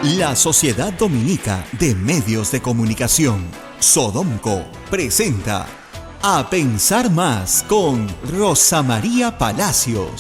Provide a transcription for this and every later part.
La Sociedad Dominica de Medios de Comunicación, Sodomco, presenta A Pensar Más con Rosa María Palacios.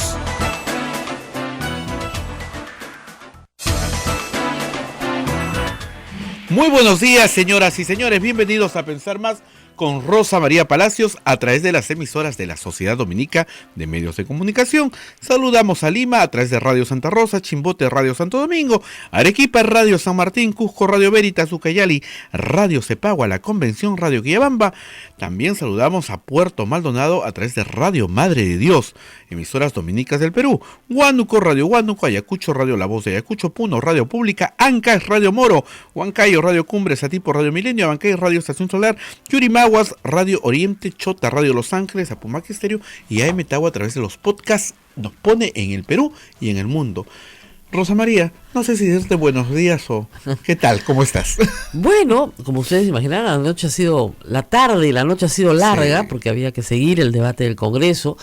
Muy buenos días, señoras y señores. Bienvenidos a Pensar Más con Rosa María Palacios a través de las emisoras de la Sociedad Dominica de Medios de Comunicación. Saludamos a Lima a través de Radio Santa Rosa, Chimbote Radio Santo Domingo, Arequipa Radio San Martín, Cusco Radio Veritas, Ucayali Radio Cepagua, La Convención Radio Quillabamba. También saludamos a Puerto Maldonado a través de Radio Madre de Dios, emisoras dominicas del Perú, Huánuco Radio Huánuco, Ayacucho Radio La Voz de Ayacucho, Puno Radio Pública, Ancash Radio Moro, Huancayo Radio Cumbre, Satipo Radio Milenio, Abancay Radio Estación Solar, Yurimaguas Radio Oriente, Chota Radio Los Ángeles, Apumac Estéreo y AM Tagua a través de los podcasts. Nos pone en el Perú y en el mundo. Rosa María, no sé si decirte buenos días o qué tal, ¿cómo estás? Bueno, como ustedes imaginarán, la tarde y la noche ha sido larga, sí, porque había que seguir el debate del Congreso.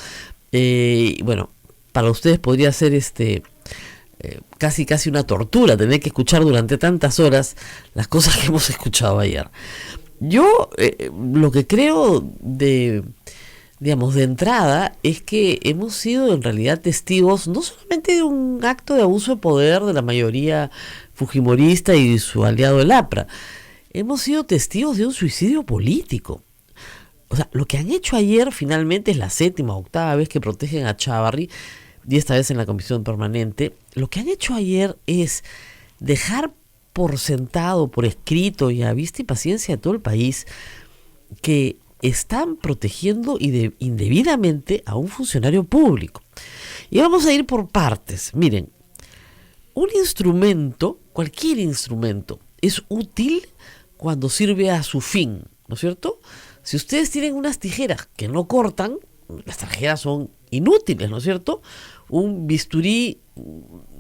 Bueno, para ustedes podría ser casi una tortura tener que escuchar durante tantas horas las cosas que hemos escuchado ayer. Yo lo que creo de entrada es que hemos sido en realidad testigos no solamente de un acto de abuso de poder de la mayoría fujimorista y su aliado el APRA, hemos sido testigos de un suicidio político. O sea, lo que han hecho ayer finalmente es la 7ª o 8ª vez que protegen a Chávarri, y esta vez en la comisión permanente. Lo que han hecho ayer es dejar por sentado, por escrito y a vista y paciencia de todo el país que están protegiendo indebidamente a un funcionario público. Y vamos a ir por partes. Miren, un instrumento, cualquier instrumento, es útil cuando sirve a su fin, ¿no es cierto? Si ustedes tienen unas tijeras que no cortan, las tijeras son inútiles, ¿no es cierto? Un bisturí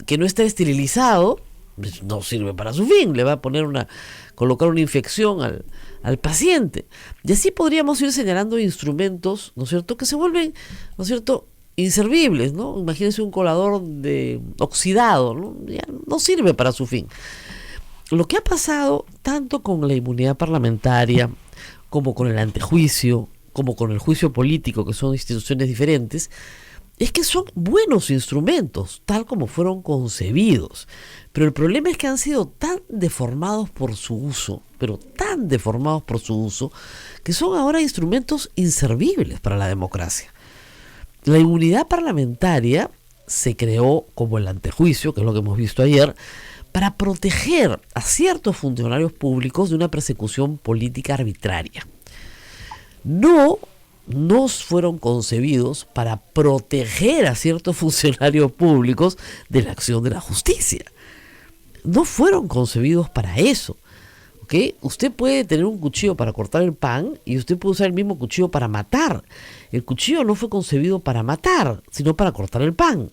que no está esterilizado pues no sirve para su fin, le va a colocar una infección al paciente. Y así podríamos ir señalando instrumentos, ¿no es cierto?, que se vuelven, ¿no es cierto?, inservibles, ¿no? Imagínense un colador oxidado, ¿no? Ya no sirve para su fin. Lo que ha pasado tanto con la inmunidad parlamentaria, como con el antejuicio, como con el juicio político, que son instituciones diferentes, es que son buenos instrumentos, tal como fueron concebidos. Pero el problema es que han sido tan deformados por su uso, que son ahora instrumentos inservibles para la democracia. La inmunidad parlamentaria se creó como el antejuicio, que es lo que hemos visto ayer, para proteger a ciertos funcionarios públicos de una persecución política arbitraria. No fueron concebidos para proteger a ciertos funcionarios públicos de la acción de la justicia. No fueron concebidos para eso. ¿Okay? Usted puede tener un cuchillo para cortar el pan y usted puede usar el mismo cuchillo para matar. El cuchillo no fue concebido para matar, sino para cortar el pan.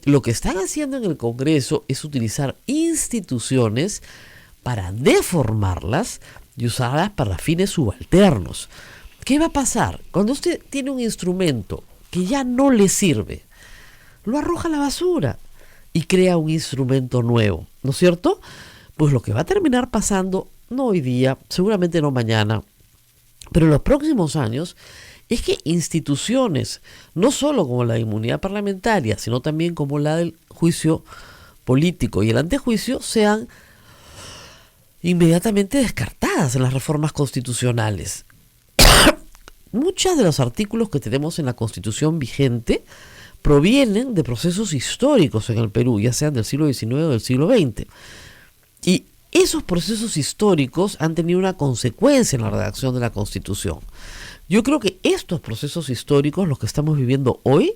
Lo que están haciendo en el Congreso es utilizar instituciones para deformarlas y usarlas para fines subalternos. ¿Qué va a pasar? Cuando usted tiene un instrumento que ya no le sirve, lo arroja a la basura y crea un instrumento nuevo, ¿no es cierto? Pues lo que va a terminar pasando, no hoy día, seguramente no mañana, pero en los próximos años, es que instituciones, no solo como la inmunidad parlamentaria, sino también como la del juicio político y el antejuicio, sean inmediatamente descartadas en las reformas constitucionales. Muchos de los artículos que tenemos en la Constitución vigente provienen de procesos históricos en el Perú, ya sean del siglo XIX o del siglo XX. Y esos procesos históricos han tenido una consecuencia en la redacción de la Constitución. Yo creo que estos procesos históricos, los que estamos viviendo hoy,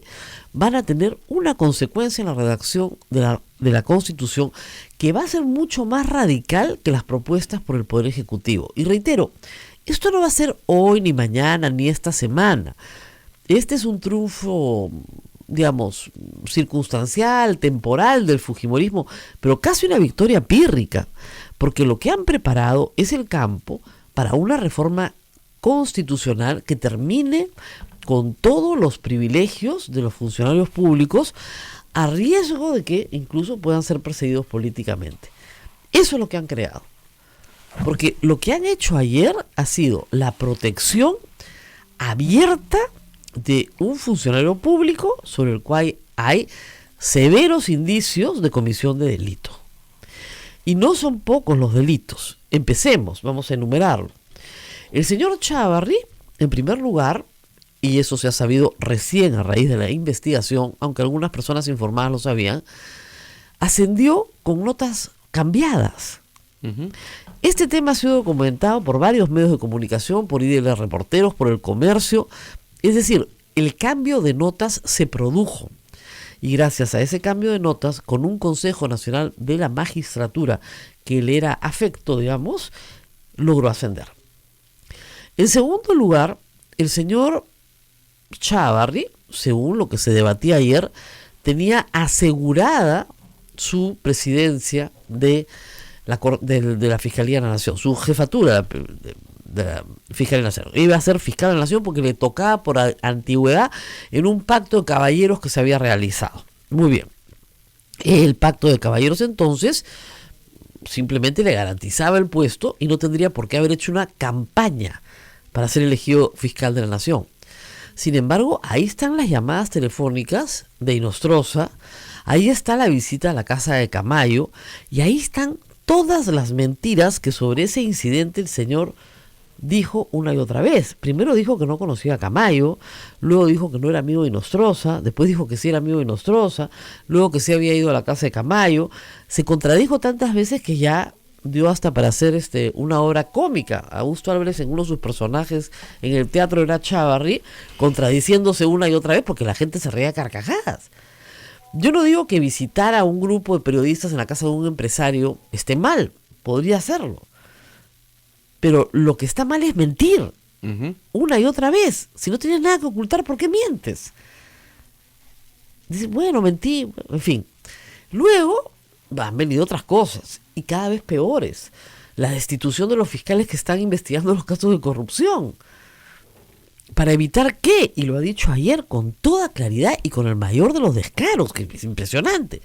van a tener una consecuencia en la redacción de la Constitución que va a ser mucho más radical que las propuestas por el Poder Ejecutivo. Y reitero, esto no va a ser hoy, ni mañana, ni esta semana. Este es un triunfo, digamos, circunstancial, temporal del fujimorismo, pero casi una victoria pírrica, porque lo que han preparado es el campo para una reforma constitucional que termine con todos los privilegios de los funcionarios públicos, a riesgo de que incluso puedan ser perseguidos políticamente. Eso es lo que han creado. Porque lo que han hecho ayer ha sido la protección abierta de un funcionario público sobre el cual hay severos indicios de comisión de delito. Y no son pocos los delitos. Empecemos, vamos a enumerarlo. El señor Chávarri, en primer lugar, y eso se ha sabido recién a raíz de la investigación, aunque algunas personas informadas lo sabían, ascendió con notas cambiadas. Este tema ha sido documentado por varios medios de comunicación, por IDL Reporteros, por El Comercio. Es decir, el cambio de notas se produjo. Y gracias a ese cambio de notas, con un Consejo Nacional de la Magistratura que le era afecto, digamos, logró ascender. En segundo lugar, el señor Chávarri, según lo que se debatía ayer, tenía asegurada su presidencia de la Fiscalía de la Nación, su jefatura de la Fiscalía de la Nación. Iba a ser fiscal de la Nación porque le tocaba por antigüedad en un pacto de caballeros que se había realizado. Muy bien. El pacto de caballeros entonces simplemente le garantizaba el puesto y no tendría por qué haber hecho una campaña para ser elegido fiscal de la Nación. Sin embargo, ahí están las llamadas telefónicas de Inostroza, ahí está la visita a la casa de Camayo y ahí están todas las mentiras que sobre ese incidente el señor dijo una y otra vez. Primero dijo que no conocía a Camayo, luego dijo que no era amigo de Inostroza, después dijo que sí era amigo de Inostroza, luego que sí había ido a la casa de Camayo. Se contradijo tantas veces que ya dio hasta para hacer una obra cómica. Augusto Álvarez, en uno de sus personajes en el teatro, era Chávarri, contradiciéndose una y otra vez porque la gente se reía a carcajadas. Yo no digo que visitar a un grupo de periodistas en la casa de un empresario esté mal, podría hacerlo. Pero lo que está mal es mentir una y otra vez. Si no tienes nada que ocultar, ¿por qué mientes? Dices, bueno, mentí, en fin. Luego han venido otras cosas y cada vez peores. La destitución de los fiscales que están investigando los casos de corrupción. ¿Para evitar qué? Y lo ha dicho ayer con toda claridad y con el mayor de los descaros, que es impresionante.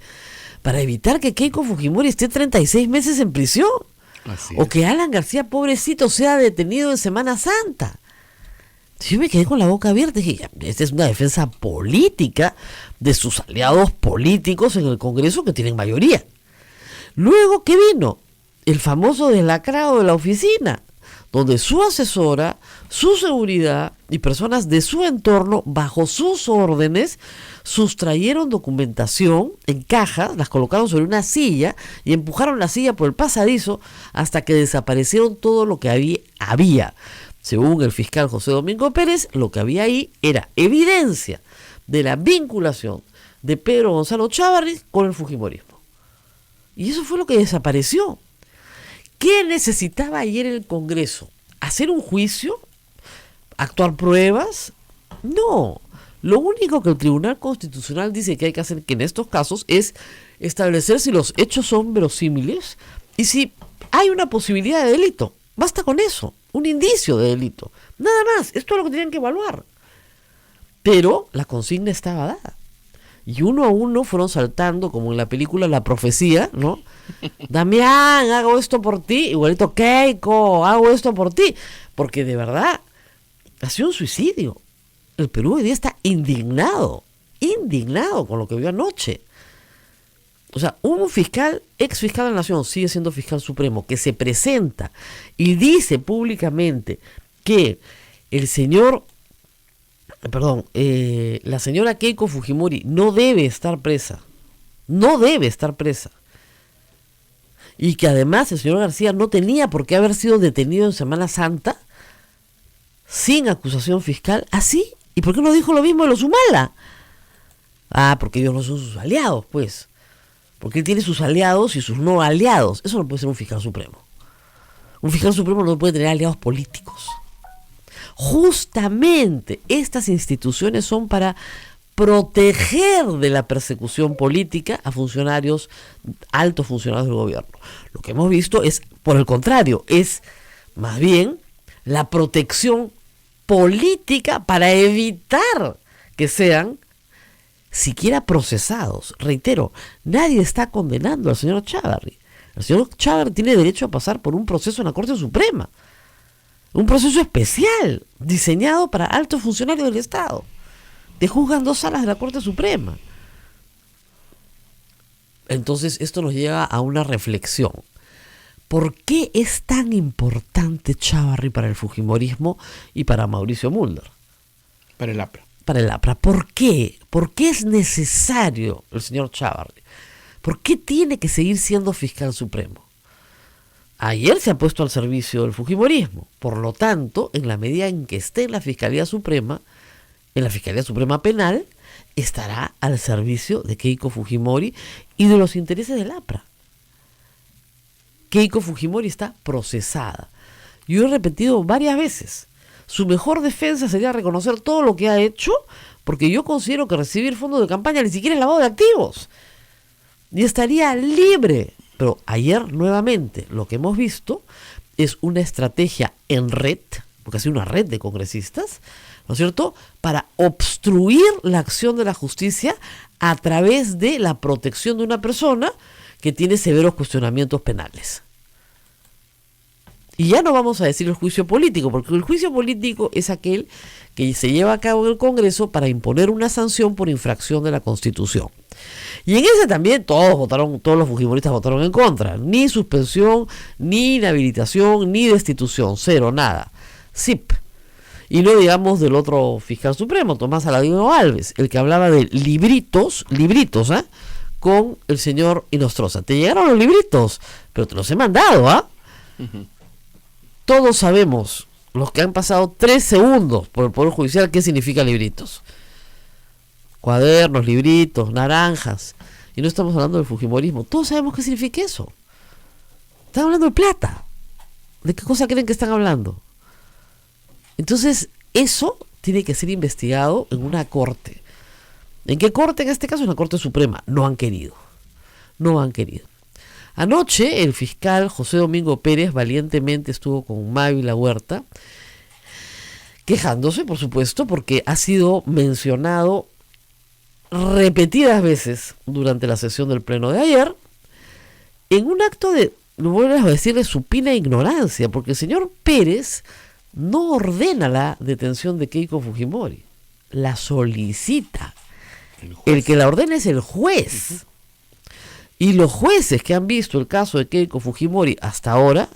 Para evitar que Keiko Fujimori esté 36 meses en prisión. O que Alan García, pobrecito, sea detenido en Semana Santa. Yo me quedé con la boca abierta y dije, esta es una defensa política de sus aliados políticos en el Congreso que tienen mayoría. Luego, ¿qué vino? El famoso deslacrado de la oficina, donde su asesora, su seguridad y personas de su entorno, bajo sus órdenes, sustrayeron documentación en cajas, las colocaron sobre una silla y empujaron la silla por el pasadizo hasta que desaparecieron todo lo que había. Según el fiscal José Domingo Pérez, lo que había ahí era evidencia de la vinculación de Pedro Gonzalo Chávarri con el fujimorismo. Y eso fue lo que desapareció. ¿Qué necesitaba ayer el Congreso? ¿Hacer un juicio? ¿Actuar pruebas? No. Lo único que el Tribunal Constitucional dice que hay que hacer que en estos casos es establecer si los hechos son verosímiles y si hay una posibilidad de delito. Basta con eso, un indicio de delito. Nada más, esto es lo que tienen que evaluar. Pero la consigna estaba dada. Y uno a uno fueron saltando, como en la película La Profecía, ¿no? Damián, hago esto por ti. Igualito Keiko, hago esto por ti. Porque de verdad, ha sido un suicidio. El Perú hoy día está indignado con lo que vio anoche. O sea, un fiscal, ex fiscal de la Nación, sigue siendo fiscal supremo, que se presenta y dice públicamente que la señora Keiko Fujimori no debe estar presa. Y que además el señor García no tenía por qué haber sido detenido en Semana Santa sin acusación fiscal. ¿Así? ¿Y por qué no dijo lo mismo de los Humala? Porque ellos no son sus aliados, pues. Porque él tiene sus aliados y sus no aliados. Eso no puede ser un fiscal supremo. Un fiscal supremo no puede tener aliados políticos. Justamente estas instituciones son para proteger de la persecución política a funcionarios, altos funcionarios del gobierno. Lo que hemos visto es, por el contrario, es más bien la protección política para evitar que sean siquiera procesados. Reitero, nadie está condenando al señor Chávarri. El señor Chávarri tiene derecho a pasar por un proceso en la Corte Suprema. Un proceso especial, diseñado para altos funcionarios del Estado. Te juzgan 2 salas de la Corte Suprema. Entonces esto nos lleva a una reflexión. ¿Por qué es tan importante Chávarri para el fujimorismo y para Mauricio Mulder? Para el APRA. Para el APRA. ¿Por qué? ¿Por qué es necesario el señor Chávarri? ¿Por qué tiene que seguir siendo fiscal supremo? Ayer se ha puesto al servicio del fujimorismo. Por lo tanto, en la medida en que esté en la Fiscalía Suprema, en la Fiscalía Suprema Penal, estará al servicio de Keiko Fujimori y de los intereses del APRA. Keiko Fujimori está procesada. Yo he repetido varias veces, su mejor defensa sería reconocer todo lo que ha hecho, porque yo considero que recibir fondos de campaña ni siquiera es lavado de activos. Y estaría libre. Pero ayer nuevamente lo que hemos visto es una estrategia en red, porque ha sido una red de congresistas, ¿no es cierto?, para obstruir la acción de la justicia a través de la protección de una persona que tiene severos cuestionamientos penales. Y ya no vamos a decir el juicio político, porque el juicio político es aquel que se lleva a cabo en el Congreso para imponer una sanción por infracción de la Constitución. Y en ese también todos los fujimoristas votaron en contra. Ni suspensión, ni inhabilitación, ni destitución. Cero, nada. SIP. Y no digamos del otro fiscal supremo, Tomás Aladino Alves, el que hablaba de libritos, con el señor Inostroza. Te llegaron los libritos, pero te los he mandado, Uh-huh. Todos sabemos, los que han pasado 3 segundos por el Poder Judicial, qué significa libritos. Cuadernos, libritos, naranjas. Y no estamos hablando del fujimorismo. Todos sabemos qué significa eso. Están hablando de plata. ¿De qué cosa creen que están hablando? Entonces, eso tiene que ser investigado en una corte. ¿En qué corte? En este caso, en la Corte Suprema. No han querido. Anoche, el fiscal José Domingo Pérez valientemente estuvo con Mávila Huerta, quejándose, por supuesto, porque ha sido mencionado repetidas veces durante la sesión del pleno de ayer, en un acto de, lo voy a decirle, supina ignorancia, porque el señor Pérez no ordena la detención de Keiko Fujimori, la solicita. El que la ordena es el juez. Uh-huh. Y los jueces que han visto el caso de Keiko Fujimori hasta ahora,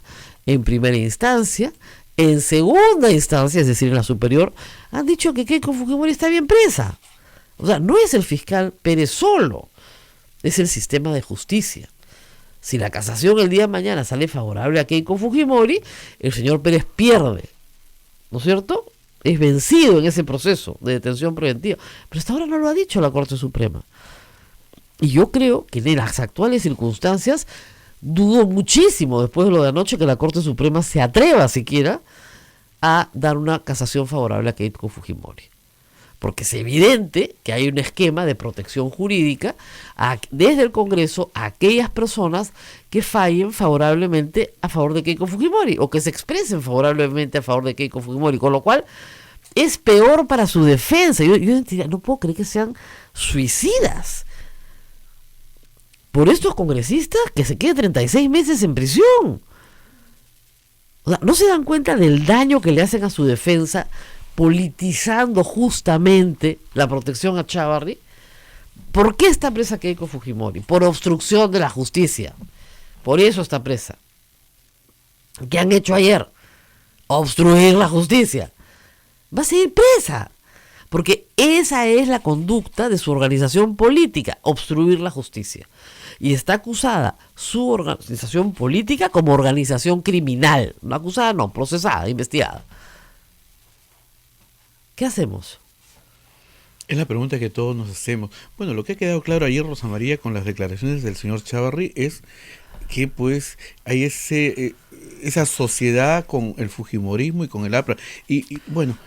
en primera instancia, en segunda instancia, es decir, en la superior, han dicho que Keiko Fujimori está bien presa. O sea, no es el fiscal Pérez solo, es el sistema de justicia. Si la casación el día de mañana sale favorable a Keiko Fujimori, el señor Pérez pierde, ¿no es cierto? Es vencido en ese proceso de detención preventiva. Pero hasta ahora no lo ha dicho la Corte Suprema. Y yo creo que en las actuales circunstancias, dudo muchísimo después de lo de anoche que la Corte Suprema se atreva siquiera a dar una casación favorable a Keiko Fujimori. Porque es evidente que hay un esquema de protección jurídica desde el Congreso a aquellas personas que fallen favorablemente a favor de Keiko Fujimori o que se expresen favorablemente a favor de Keiko Fujimori, con lo cual es peor para su defensa. Yo no puedo creer que sean suicidas por estos congresistas que se queden 36 meses en prisión. O sea, ¿no se dan cuenta del daño que le hacen a su defensa politizando justamente la protección a Chávarri? ¿Por qué está presa Keiko Fujimori? Por obstrucción de la justicia. Por eso está presa. ¿Qué han hecho ayer? Obstruir la justicia. Va a seguir presa. Porque esa es la conducta de su organización política, obstruir la justicia. Y está acusada su organización política como organización criminal. No acusada, no, procesada, investigada. ¿Qué hacemos? Es la pregunta que todos nos hacemos. Bueno, lo que ha quedado claro ayer, Rosa María, con las declaraciones del señor Chávarri, es que pues hay esa sociedad con el fujimorismo y con el APRA. Y bueno,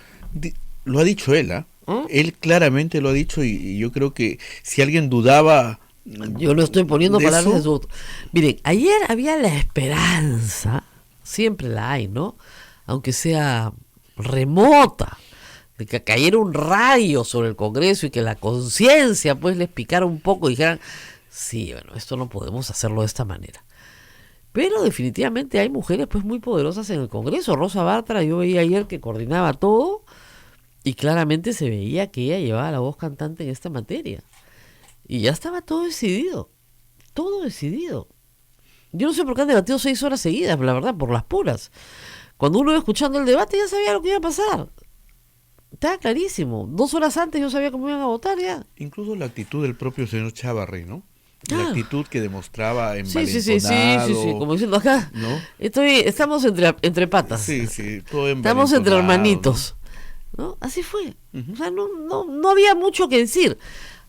lo ha dicho él, ¿ah? Él claramente lo ha dicho y yo creo que si alguien dudaba... Yo no estoy poniendo palabras de su... Miren, ayer había la esperanza, siempre la hay, ¿no? Aunque sea remota, de que cayera un rayo sobre el Congreso y que la conciencia pues les picara un poco y dijeran, sí, bueno, esto no podemos hacerlo de esta manera. Pero definitivamente hay mujeres pues muy poderosas en el Congreso. Rosa Bartra, yo veía ayer que coordinaba todo y claramente se veía que ella llevaba la voz cantante en esta materia. Y ya estaba todo decidido. Todo decidido. Yo no sé por qué han debatido 6 horas seguidas, la verdad, por las puras. Cuando uno iba escuchando el debate ya sabía lo que iba a pasar. Estaba clarísimo. 2 horas antes yo sabía cómo iban a votar ya. Incluso la actitud del propio señor Chávarri, ¿no? La Ah. actitud que demostraba Sí, envalentonado, como diciendo acá, ¿no? estamos entre patas. Sí, todo Estamos entre envalentonado, hermanitos. ¿No? Así fue. O sea, no había mucho que decir.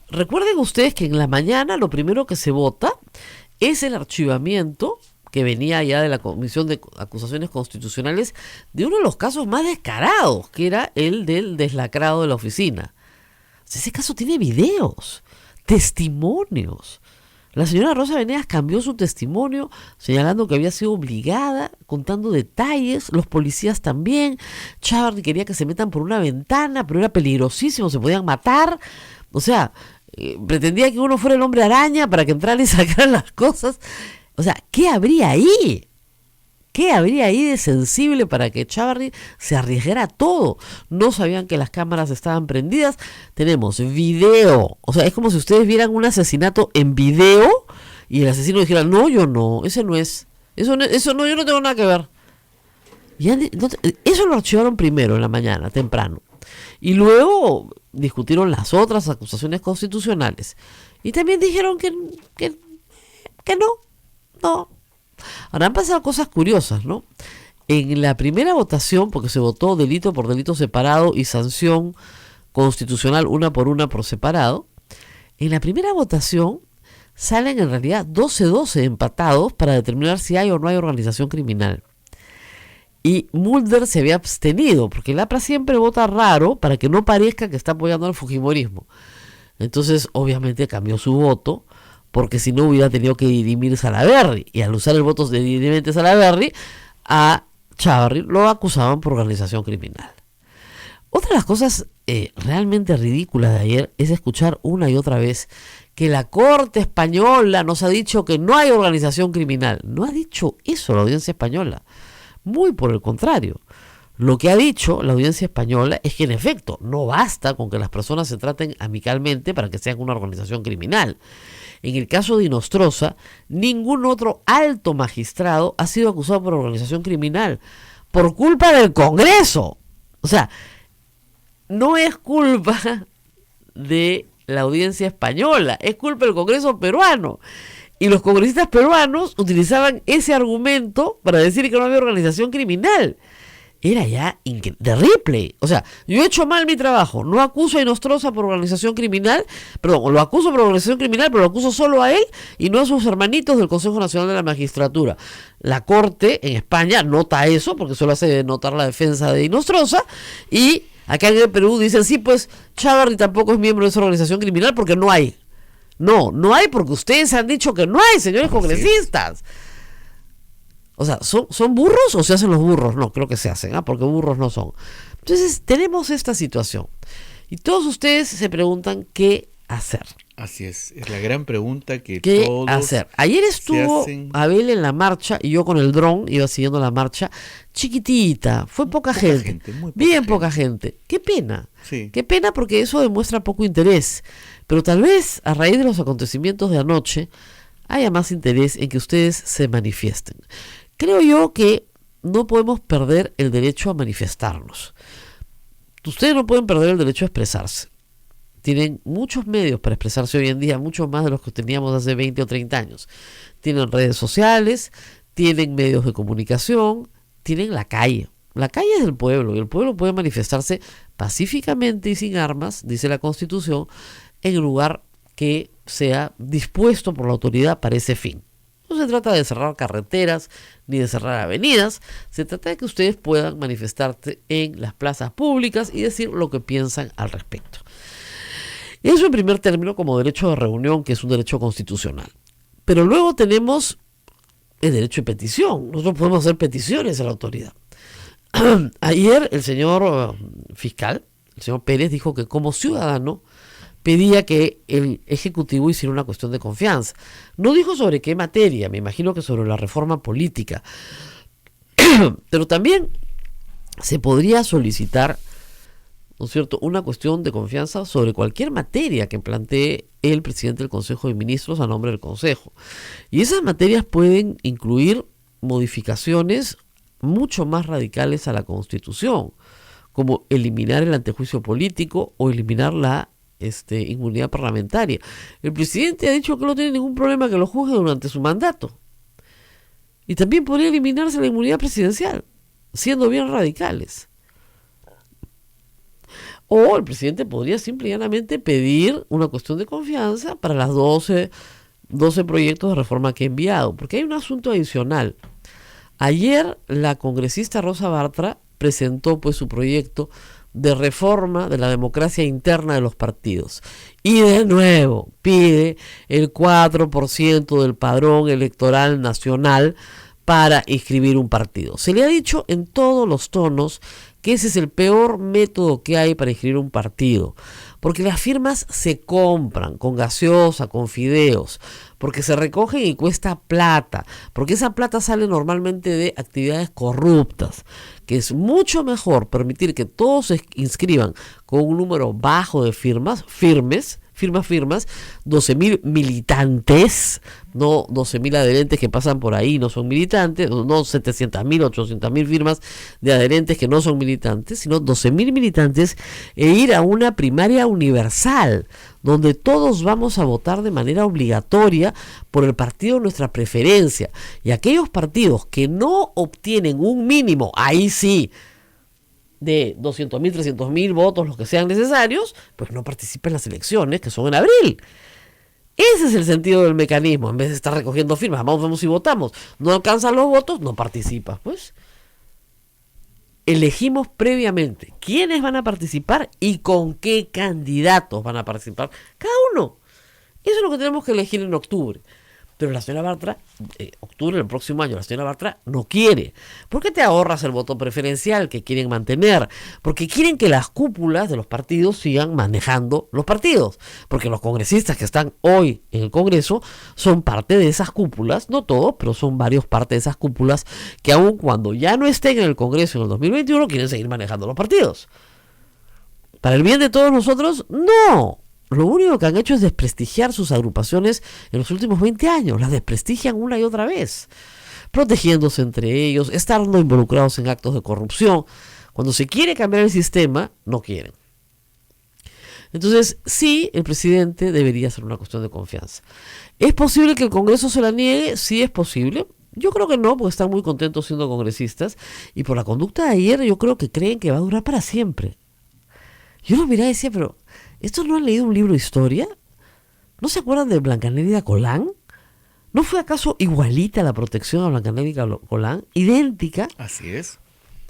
Recuerden ustedes que en la mañana lo primero que se vota es el archivamiento que venía ya de la Comisión de Acusaciones Constitucionales de uno de los casos más descarados, que era el del deslacrado de la oficina. O sea, ese caso tiene videos, testimonios. La señora Rosa Venegas cambió su testimonio señalando que había sido obligada, contando detalles, los policías también. Chávarri quería que se metan por una ventana, pero era peligrosísimo, se podían matar. O sea, pretendía que uno fuera el hombre araña para que entrara y sacara las cosas. O sea, ¿qué habría ahí? ¿Qué habría ahí de sensible para que Chávarri se arriesgara a todo? No sabían que las cámaras estaban prendidas. Tenemos video. O sea, es como si ustedes vieran un asesinato en video y el asesino dijera, no, yo no, ese no es. Eso no, yo no tengo nada que ver. Eso lo archivaron primero en la mañana, temprano. Y luego discutieron las otras acusaciones constitucionales. Y también dijeron que no. Ahora han pasado cosas curiosas, ¿no? En la primera votación, porque se votó delito por delito separado y sanción constitucional una por separado, en la primera votación salen en realidad 12-12 empatados para determinar si hay o no hay organización criminal. Y Mulder se había abstenido, porque el APRA siempre vota raro para que no parezca que está apoyando al fujimorismo. Entonces, obviamente, cambió su voto, porque si no hubiera tenido que dirimir Salaverry. Y al usar el voto de dirimente Salaverry, a Chávarri lo acusaban por organización criminal. Otra de las cosas realmente ridículas de ayer es escuchar una y otra vez que la Corte Española nos ha dicho que no hay organización criminal. No ha dicho eso la Audiencia Española. Muy por el contrario. Lo que ha dicho la Audiencia Española es que en efecto no basta con que las personas se traten amicalmente para que sean una organización criminal. En el caso de Inostroza, ningún otro alto magistrado ha sido acusado por organización criminal por culpa del Congreso. O sea, no es culpa de la Audiencia Española, es culpa del Congreso peruano. Y los congresistas peruanos utilizaban ese argumento para decir que no había organización criminal. Era ya terrible. O sea, yo he hecho mal mi trabajo. No acuso a Inostroza por organización criminal. Perdón, lo acuso por organización criminal, pero lo acuso solo a él y no a sus hermanitos del Consejo Nacional de la Magistratura. La Corte en España nota eso, porque solo hace notar la defensa de Inostroza. Y acá en el Perú dicen, sí, pues Chávarri tampoco es miembro de esa organización criminal porque no hay. No hay porque ustedes han dicho que no hay, señores congresistas. O sea, ¿son burros o se hacen los burros? No, creo que se hacen, porque burros no son. Entonces, tenemos esta situación. Y todos ustedes se preguntan qué hacer. Así es la gran pregunta que ¿Qué todos hacer? Ayer estuvo Abel en la marcha y yo con el dron iba siguiendo la marcha. Chiquitita, fue poca gente muy bien poca gente. Qué pena. Sí. Qué pena porque eso demuestra poco interés. Pero tal vez a raíz de los acontecimientos de anoche haya más interés en que ustedes se manifiesten. Creo yo que no podemos perder el derecho a manifestarnos. Ustedes no pueden perder el derecho a expresarse. Tienen muchos medios para expresarse hoy en día, mucho más de los que teníamos hace 20 o 30 años. Tienen redes sociales, tienen medios de comunicación, tienen la calle. La calle es del pueblo y el pueblo puede manifestarse pacíficamente y sin armas, dice la Constitución, en el lugar que sea dispuesto por la autoridad para ese fin. No se trata de cerrar carreteras ni de cerrar avenidas, se trata de que ustedes puedan manifestarse en las plazas públicas y decir lo que piensan al respecto. Eso en primer término como derecho de reunión, que es un derecho constitucional. Pero luego tenemos el derecho de petición. Nosotros podemos hacer peticiones a la autoridad. Ayer el señor fiscal, el señor Pérez, dijo que como ciudadano pedía que el Ejecutivo hiciera una cuestión de confianza. No dijo sobre qué materia, me imagino que sobre la reforma política. Pero también se podría solicitar, ¿no es cierto?, una cuestión de confianza sobre cualquier materia que plantee el presidente del Consejo de Ministros a nombre del Consejo. Y esas materias pueden incluir modificaciones mucho más radicales a la Constitución, como eliminar el antejuicio político o eliminar la inmunidad parlamentaria. El presidente ha dicho que no tiene ningún problema que lo juzgue durante su mandato. Y también podría eliminarse la inmunidad presidencial, siendo bien radicales. O el presidente podría simple y llanamente pedir una cuestión de confianza para las 12 proyectos de reforma que ha enviado. Porque hay un asunto adicional. Ayer la congresista Rosa Bartra presentó pues su proyecto de reforma de la democracia interna de los partidos. Y de nuevo pide el 4% del padrón electoral nacional para inscribir un partido. Se le ha dicho en todos los tonos que ese es el peor método que hay para inscribir un partido, porque las firmas se compran con gaseosa, con fideos, porque se recogen y cuesta plata, porque esa plata sale normalmente de actividades corruptas, que es mucho mejor permitir que todos se inscriban con un número bajo de firmas, 12.000 militantes, no 12.000 adherentes que pasan por ahí, no son militantes, no 700.000, 800.000 firmas de adherentes que no son militantes, sino 12.000 militantes, e ir a una primaria universal, donde todos vamos a votar de manera obligatoria por el partido de nuestra preferencia, y aquellos partidos que no obtienen un mínimo, ahí sí, de 200.000, 300.000 votos, los que sean necesarios, pues no participa en las elecciones, que son en abril. Ese es el sentido del mecanismo. En vez de estar recogiendo firmas, vamos y votamos, no alcanzan los votos, no participas. Pues elegimos previamente quiénes van a participar y con qué candidatos van a participar cada uno. Eso es lo que tenemos que elegir en octubre. Pero la señora Bartra, octubre del próximo año, la señora Bartra no quiere. ¿Por qué te ahorras el voto preferencial que quieren mantener? Porque quieren que las cúpulas de los partidos sigan manejando los partidos. Porque los congresistas que están hoy en el Congreso son parte de esas cúpulas, no todos, pero son varios parte de esas cúpulas que aun cuando ya no estén en el Congreso en el 2021, quieren seguir manejando los partidos. ¿Para el bien de todos nosotros? No. Lo único que han hecho es desprestigiar sus agrupaciones en los últimos 20 años. Las desprestigian una y otra vez, protegiéndose entre ellos, estando involucrados en actos de corrupción. Cuando se quiere cambiar el sistema, no quieren. Entonces, sí, el presidente debería hacer una cuestión de confianza. ¿Es posible que el Congreso se la niegue? Sí, es posible. Yo creo que no, porque están muy contentos siendo congresistas. Y por la conducta de ayer, yo creo que creen que va a durar para siempre. Yo lo miraba y decía, pero ¿estos no han leído un libro de historia? ¿No se acuerdan de Blancanieves Colán? ¿No fue acaso igualita la protección a Blancanieves Colán? Idéntica. Así es.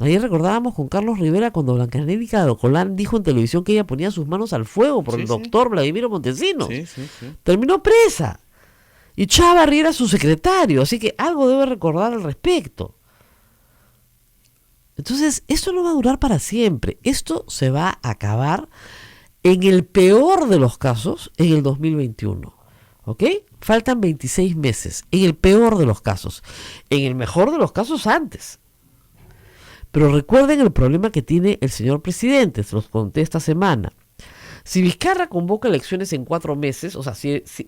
Ayer recordábamos con Carlos Rivera cuando Blancanieves Colán dijo en televisión que ella ponía sus manos al fuego por el doctor Vladimiro Montesinos. Sí. Terminó presa. Y Chávarri era su secretario, así que algo debe recordar al respecto. Entonces, esto no va a durar para siempre. Esto se va a acabar en el peor de los casos en el 2021. ¿Ok? Faltan 26 meses. En el peor de los casos. En el mejor de los casos antes. Pero recuerden el problema que tiene el señor presidente. Se los conté esta semana. Si Vizcarra convoca elecciones en 4 meses, o sea,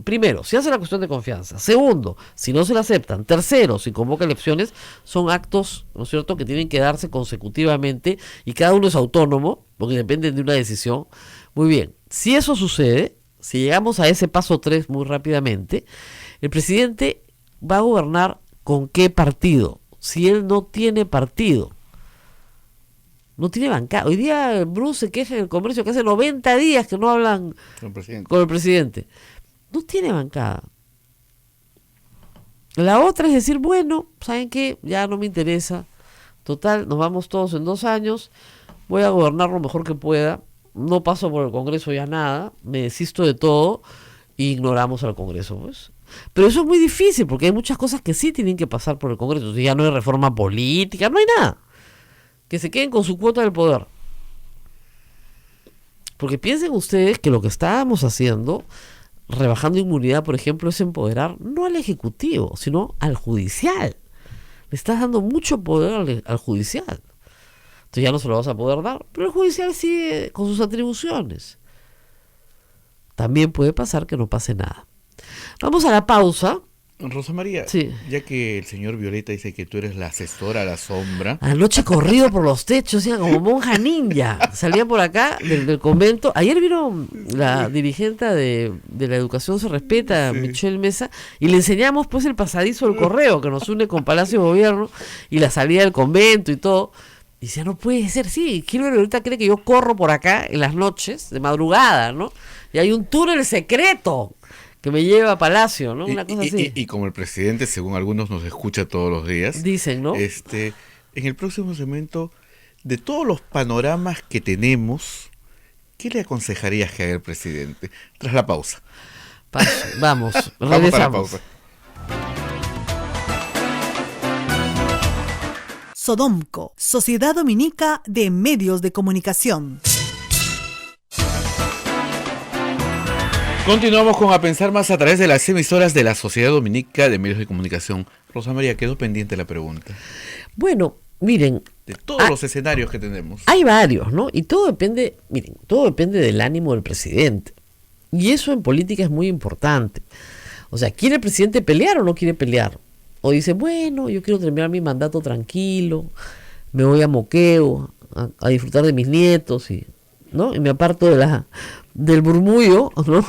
primero, si hace la cuestión de confianza. Segundo, si no se la aceptan. Tercero, si convoca elecciones, son actos, ¿no es cierto?, que tienen que darse consecutivamente y cada uno es autónomo, porque dependen de una decisión. Muy bien, si eso sucede, si llegamos a ese paso 3 muy rápidamente, el presidente va a gobernar ¿con qué partido? Si él no tiene partido. No tiene bancada. Hoy día Bruce se queja en el comercio que hace 90 días que no hablan con el presidente. No tiene bancada. La otra es decir, bueno, ¿saben qué? Ya no me interesa. Total, nos vamos todos en 2 años. Voy a gobernar lo mejor que pueda. No paso por el Congreso ya nada. Me desisto de todo. E ignoramos al Congreso, pues. Pero eso es muy difícil porque hay muchas cosas que sí tienen que pasar por el Congreso. Si ya no hay reforma política, no hay nada. Que se queden con su cuota del poder. Porque piensen ustedes que lo que estábamos haciendo, rebajando inmunidad, por ejemplo, es empoderar no al Ejecutivo, sino al Judicial. Le estás dando mucho poder al Judicial. Entonces ya no se lo vas a poder dar, pero el Judicial sigue con sus atribuciones. También puede pasar que no pase nada. Vamos a la pausa. Rosa María, Sí. ya que el señor Violeta dice que tú eres la asesora a la sombra, Anoche corrido por los techos, iba como monja ninja. Salía por acá del convento. Ayer vino la dirigente de la educación se respeta, Sí. Michelle Mesa, y le enseñamos pues el pasadizo del correo que nos une con Palacio de Gobierno y la salida del convento y todo. Y decía, no puede ser, sí, Gilbert ahorita cree que yo corro por acá en las noches, de madrugada, ¿no? Y hay un túnel secreto que me lleva a Palacio, ¿no? Una cosa así. y como el presidente, según algunos, nos escucha todos los días, Dicen, ¿no? en el próximo segmento, de todos los panoramas que tenemos, ¿qué le aconsejarías que haga el presidente? Tras la pausa. Vamos, Vamos a la regresamos. pausa. Sodomco, Sociedad Dominica de Medios de Comunicación. Continuamos con A Pensar Más a través de las emisoras de la Sociedad Dominica de Medios de Comunicación. Rosa María, quedó pendiente la pregunta. Bueno, miren, De todos los escenarios que tenemos. hay varios, ¿no? Y todo depende, miren, todo depende del ánimo del presidente. Y eso en política es muy importante. O sea, ¿quiere el presidente pelear o no quiere pelear? O dice, bueno, yo quiero terminar mi mandato tranquilo, me voy a Moqueo a disfrutar de mis nietos, ¿no? Y me aparto del murmullo, ¿no?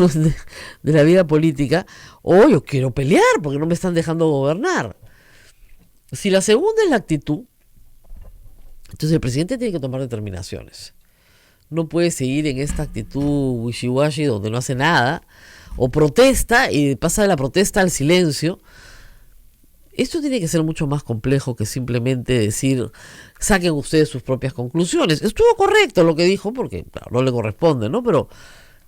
de la vida política. O yo quiero pelear porque no me están dejando gobernar. Si la segunda es la actitud, entonces el presidente tiene que tomar determinaciones. No puede seguir en esta actitud wishy-washy donde no hace nada, o protesta y pasa de la protesta al silencio. Esto tiene que ser mucho más complejo que simplemente decir, saquen ustedes sus propias conclusiones. Estuvo correcto lo que dijo, porque claro, no le corresponde, ¿no? Pero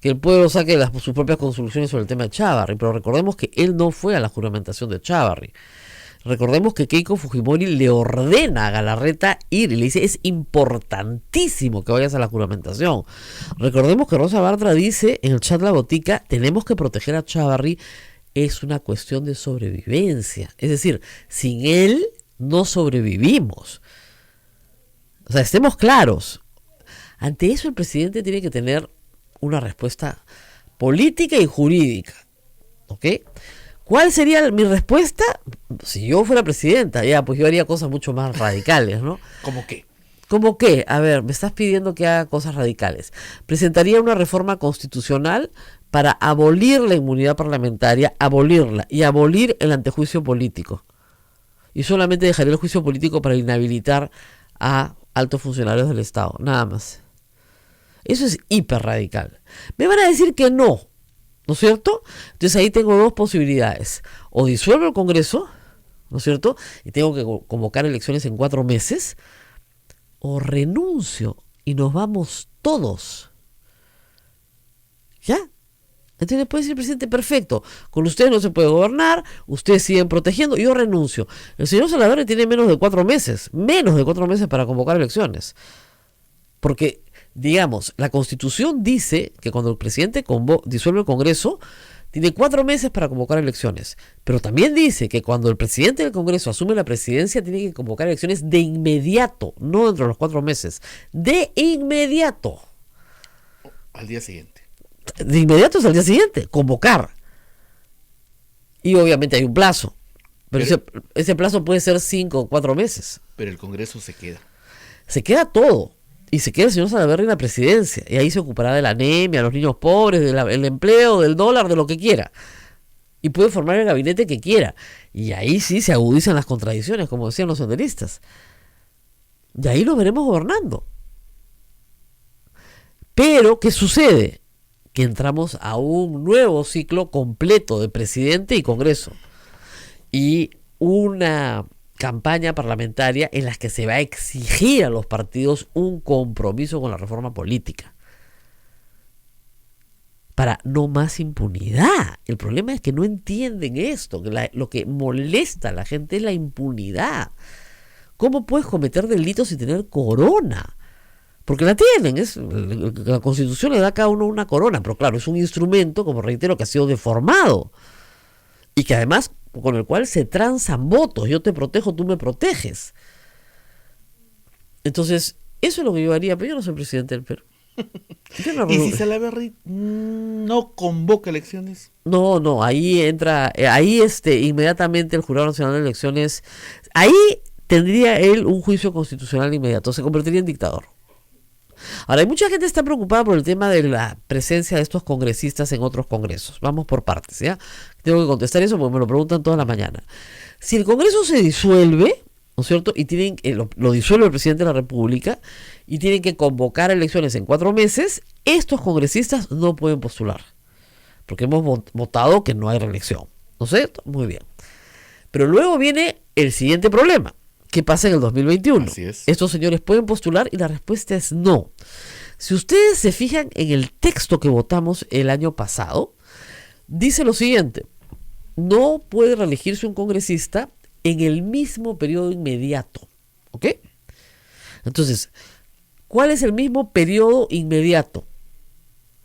que el pueblo saque sus propias conclusiones sobre el tema de Chávarri. Pero recordemos que él no fue a la juramentación de Chávarri. Recordemos que Keiko Fujimori le ordena a Galarreta ir y le dice, es importantísimo que vayas a la juramentación. Recordemos que Rosa Bartra dice en el chat La Botica, tenemos que proteger a Chávarri, es una cuestión de sobrevivencia. Es decir, sin él no sobrevivimos. O sea, estemos claros. Ante eso el presidente tiene que tener una respuesta política y jurídica. ¿Ok? ¿Cuál sería mi respuesta? Si yo fuera presidenta, ya, pues yo haría cosas mucho más radicales, ¿no? ¿Cómo qué? ¿Cómo qué? A ver, me estás pidiendo que haga cosas radicales. Presentaría una reforma constitucional para abolir la inmunidad parlamentaria, abolirla y abolir el antejuicio político. Y solamente dejaría el juicio político para inhabilitar a altos funcionarios del Estado, nada más. Eso es hiper radical. Me van a decir que no, ¿no es cierto? Entonces ahí tengo dos posibilidades. O disuelvo el Congreso, ¿no es cierto? Y tengo que convocar elecciones en 4 meses, o renuncio y nos vamos todos. ¿Ya? Entonces puede decir el presidente, perfecto, con ustedes no se puede gobernar, ustedes siguen protegiendo, yo renuncio. El señor Salaverry tiene menos de 4 meses para convocar elecciones. Porque, digamos, la Constitución dice que cuando el presidente disuelve el Congreso, tiene 4 meses para convocar elecciones. Pero también dice que cuando el presidente del Congreso asume la presidencia, tiene que convocar elecciones de inmediato, no dentro de los 4 meses. De inmediato. Al día siguiente. De inmediato es al día siguiente, convocar. Y obviamente hay un plazo. Pero ese plazo puede ser 5 o 4 meses. Pero el Congreso se queda. Se queda todo. Y se queda el señor Salaverry en la presidencia. Y ahí se ocupará de la anemia, los niños pobres, del empleo, del dólar, de lo que quiera. Y puede formar el gabinete que quiera. Y ahí sí se agudizan las contradicciones, como decían los senderistas. Y ahí lo veremos gobernando. Pero, ¿qué sucede? Que entramos a un nuevo ciclo completo de presidente y Congreso. Y una campaña parlamentaria en la que se va a exigir a los partidos un compromiso con la reforma política. Para no más impunidad. El problema es que no entienden esto, que lo que molesta a la gente es la impunidad. ¿Cómo puedes cometer delitos sin tener corona? Porque la tienen, la Constitución le da a cada uno una corona, pero claro, es un instrumento, como reitero, que ha sido deformado y que además con el cual se transan votos. Yo te protejo, tú me proteges. Entonces, eso es lo que yo haría, pero yo no soy presidente del Perú. ¿Y si Salaverry no convoca elecciones? No, ahí entra, inmediatamente el Jurado Nacional de Elecciones, ahí tendría él un juicio constitucional inmediato, se convertiría en dictador. Ahora, hay mucha gente que está preocupada por el tema de la presencia de estos congresistas en otros congresos. Vamos por partes, ¿ya? Tengo que contestar eso porque me lo preguntan toda la mañana. Si el Congreso se disuelve, ¿no es cierto? Y lo disuelve el presidente de la República y tienen que convocar elecciones en 4 meses, estos congresistas no pueden postular. Porque hemos votado que no hay reelección. ¿No es cierto? Muy bien. Pero luego viene el siguiente problema. ¿Qué pasa en el 2021? Así es. ¿Estos señores pueden postular? Y la respuesta es no. Si ustedes se fijan en el texto que votamos el año pasado, dice lo siguiente: no puede reelegirse un congresista en el mismo periodo inmediato. ¿Ok? Entonces, ¿cuál es el mismo periodo inmediato?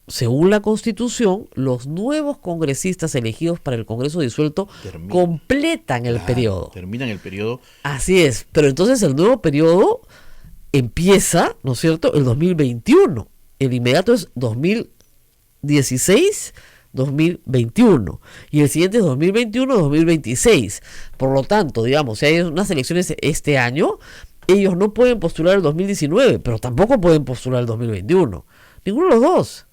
Según la Constitución, los nuevos congresistas elegidos para el Congreso disuelto completan el periodo. Terminan el periodo. Así es, pero entonces el nuevo periodo empieza, ¿no es cierto?, el 2021. El inmediato es 2016-2021 y el siguiente es 2021-2026. Por lo tanto, digamos, si hay unas elecciones este año, ellos no pueden postular el 2019, pero tampoco pueden postular el 2021. Ninguno de los dos.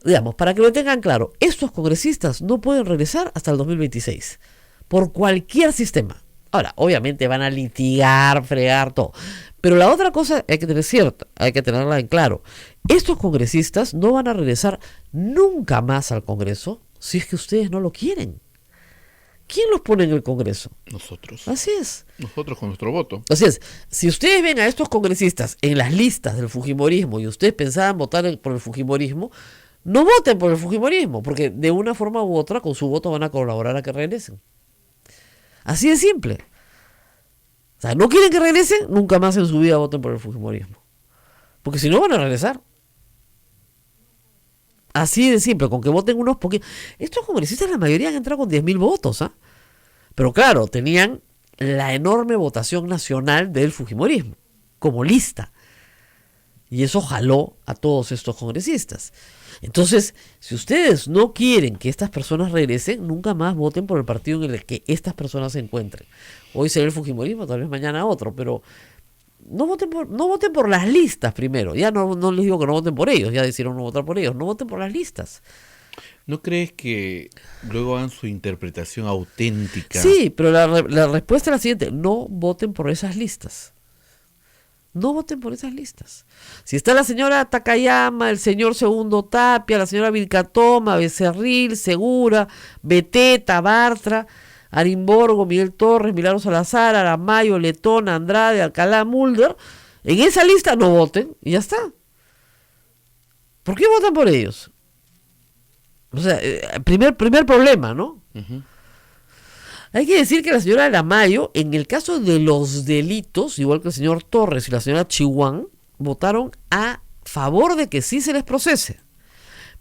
Digamos, para que lo tengan claro, estos congresistas no pueden regresar hasta el 2026, por cualquier sistema. Ahora, obviamente van a litigar, fregar, todo. Pero la otra cosa hay que tenerla en claro. Estos congresistas no van a regresar nunca más al Congreso si es que ustedes no lo quieren. ¿Quién los pone en el Congreso? Nosotros. Así es. Nosotros con nuestro voto. Así es. Si ustedes ven a estos congresistas en las listas del fujimorismo y ustedes pensaban votar por el fujimorismo, no voten por el fujimorismo, porque de una forma u otra con su voto van a colaborar a que regresen. Así de simple. O sea, no quieren que regresen, nunca más en su vida voten por el fujimorismo. Porque si no van a regresar. Así de simple, con que voten unos poquitos. Estos congresistas, la mayoría han entrado con 10.000 votos, ¿ah? Pero claro, tenían la enorme votación nacional del fujimorismo, como lista. Y eso jaló a todos estos congresistas. Entonces, si ustedes no quieren que estas personas regresen, nunca más voten por el partido en el que estas personas se encuentren. Hoy será el fujimorismo, tal vez mañana otro, pero no voten por las listas primero. Ya no les digo que no voten por ellos, ya decidieron no votar por ellos. No voten por las listas. ¿No crees que luego hagan su interpretación auténtica? Sí, pero la respuesta es la siguiente: no voten por esas listas. No voten por esas listas. Si está la señora Takayama, el señor Segundo Tapia, la señora Vilcatoma, Becerril, Segura, Beteta, Bartra, Arimborgo, Miguel Torres, Milagro Salazar, Aramayo, Letona, Andrade, Alcalá, Mulder, en esa lista no voten y ya está. ¿Por qué votan por ellos? O sea, primer problema, ¿no? Uh-huh. Hay que decir que la señora Aramayo, en el caso de los delitos, igual que el señor Torres y la señora Chihuán, votaron a favor de que sí se les procese.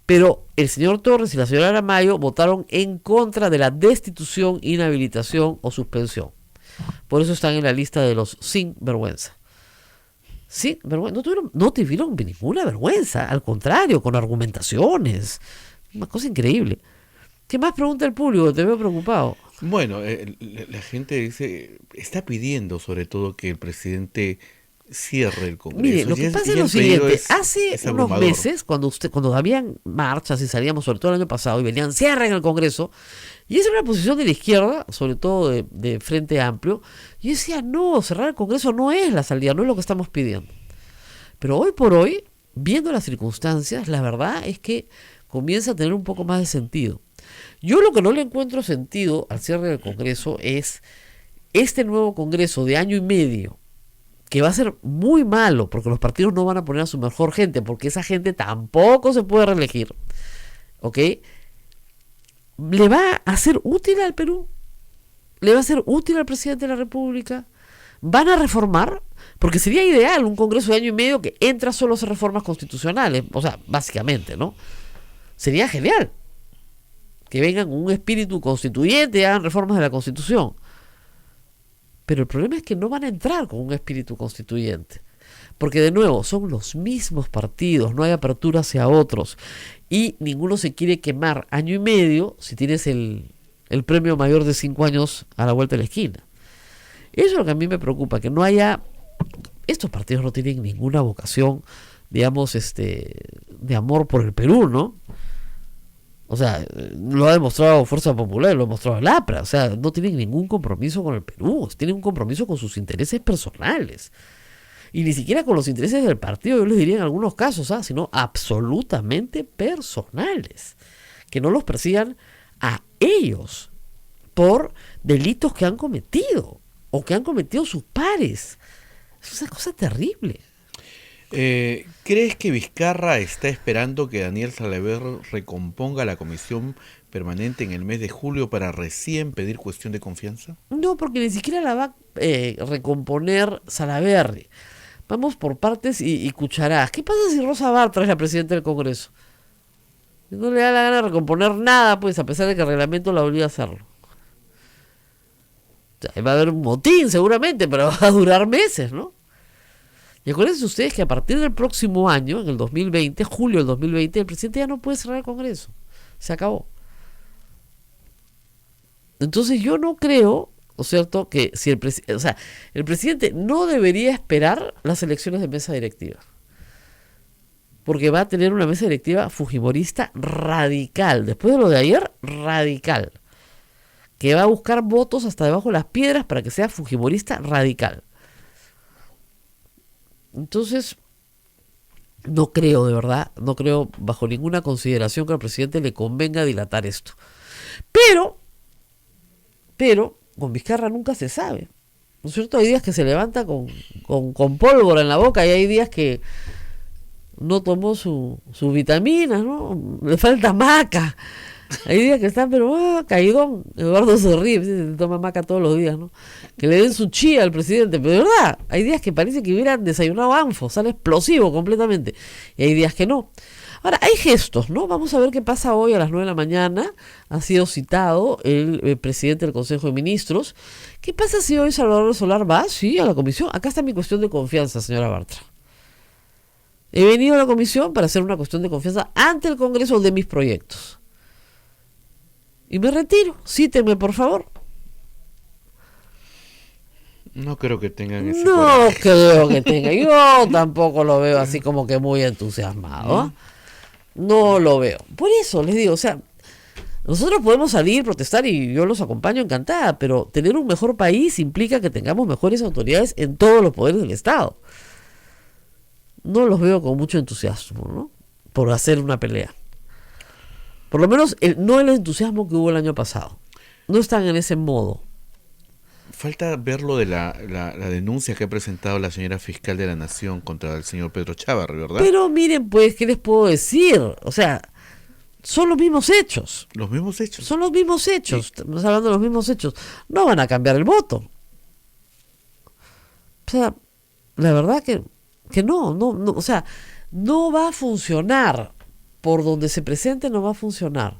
Pero el señor Torres y la señora Aramayo votaron en contra de la destitución, inhabilitación o suspensión. Por eso están en la lista de los sin vergüenza. Sin vergüenza. No tuvieron ninguna vergüenza. Al contrario, con argumentaciones. Una cosa increíble. ¿Qué más pregunta el público? Te veo preocupado. Bueno, la gente está pidiendo sobre todo que el presidente cierre el Congreso. Mire, lo que pasa es lo siguiente: hace unos meses, cuando habían marchas y salíamos, sobre todo el año pasado, y venían cierren el Congreso, y esa era una posición de la izquierda, sobre todo de Frente Amplio, y yo decía, no, cerrar el Congreso no es la salida, no es lo que estamos pidiendo. Pero hoy por hoy, viendo las circunstancias, la verdad es que comienza a tener un poco más de sentido. Yo lo que no le encuentro sentido al cierre del Congreso es este nuevo Congreso de año y medio, que va a ser muy malo, porque los partidos no van a poner a su mejor gente, porque esa gente tampoco se puede reelegir. ¿Ok? ¿Le va a ser útil al Perú? ¿Le va a ser útil al presidente de la República? ¿Van a reformar? Porque sería ideal un Congreso de año y medio que entra solo a hacer reformas constitucionales, o sea, básicamente, ¿no? Sería genial que vengan con un espíritu constituyente y hagan reformas de la Constitución. Pero el problema es que no van a entrar con un espíritu constituyente. Porque de nuevo, son los mismos partidos, no hay apertura hacia otros. Y ninguno se quiere quemar año y medio si tienes el premio mayor de 5 años a la vuelta de la esquina. Eso es lo que a mí me preocupa, que no haya... Estos partidos no tienen ninguna vocación, digamos, de amor por el Perú, ¿no? O sea, lo ha demostrado Fuerza Popular, lo ha demostrado el APRA. O sea, no tienen ningún compromiso con el Perú, tienen un compromiso con sus intereses personales. Y ni siquiera con los intereses del partido, yo les diría en algunos casos, sino absolutamente personales. Que no los persigan a ellos por delitos que han cometido o que han cometido sus pares. Es una cosa terrible. ¿Crees que Vizcarra está esperando que Daniel Salaverry recomponga la comisión permanente en el mes de julio para recién pedir cuestión de confianza? No, porque ni siquiera la va a recomponer Salaverry. Vamos por partes y cucharadas. ¿Qué pasa si Rosa Bartra es la presidenta del Congreso? No le da la gana de recomponer nada, pues, a pesar de que el reglamento la obliga a hacerlo. O sea, va a haber un motín seguramente, pero va a durar meses, ¿no? Y acuérdense ustedes que a partir del próximo año, en el 2020, julio del 2020, el presidente ya no puede cerrar el Congreso. Se acabó. Entonces yo no creo, ¿no es cierto?, que si el presidente no debería esperar las elecciones de mesa directiva. Porque va a tener una mesa directiva fujimorista radical. Después de lo de ayer, radical. Que va a buscar votos hasta debajo de las piedras para que sea fujimorista radical. Entonces, no creo, de verdad, no creo bajo ninguna consideración que al presidente le convenga dilatar esto. Pero, con Vizcarra nunca se sabe. ¿No es cierto? Hay días que se levanta con pólvora en la boca y hay días que no tomó su vitamina, ¿no? Le falta maca. Hay días que están, pero caidón. Eduardo se ríe, se toma maca todos los días, ¿no? Que le den su chía al presidente, pero de verdad, hay días que parece que hubieran desayunado anfo, sale explosivo completamente, y hay días que no. Ahora, hay gestos, ¿no? Vamos a ver qué pasa hoy a las 9 de la mañana. Ha sido citado el presidente del Consejo de Ministros. ¿Qué pasa si hoy Salvador Solar va? Sí, a la comisión. Acá está mi cuestión de confianza, señora Bartra. He venido a la comisión para hacer una cuestión de confianza ante el Congreso de mis proyectos. Y me retiro. Cíteme, por favor. No creo que tengan ese No coraje. creo que tenga. Yo tampoco lo veo así como que muy entusiasmado. No lo veo. Por eso les digo, o sea, nosotros podemos salir, protestar y yo los acompaño encantada, pero tener un mejor país implica que tengamos mejores autoridades en todos los poderes del Estado. No los veo con mucho entusiasmo, ¿no? Por hacer una pelea. Por lo menos no el entusiasmo que hubo el año pasado. No están en ese modo. Falta ver lo de la denuncia que ha presentado la señora fiscal de la Nación contra el señor Pedro Chávarri, ¿verdad? Pero miren, pues, ¿qué les puedo decir? O sea, son los mismos hechos. Los mismos hechos. Son los mismos hechos. Estamos hablando de los mismos hechos. No van a cambiar el voto. O sea, la verdad que no, o sea, no va a funcionar. Por donde se presente no va a funcionar.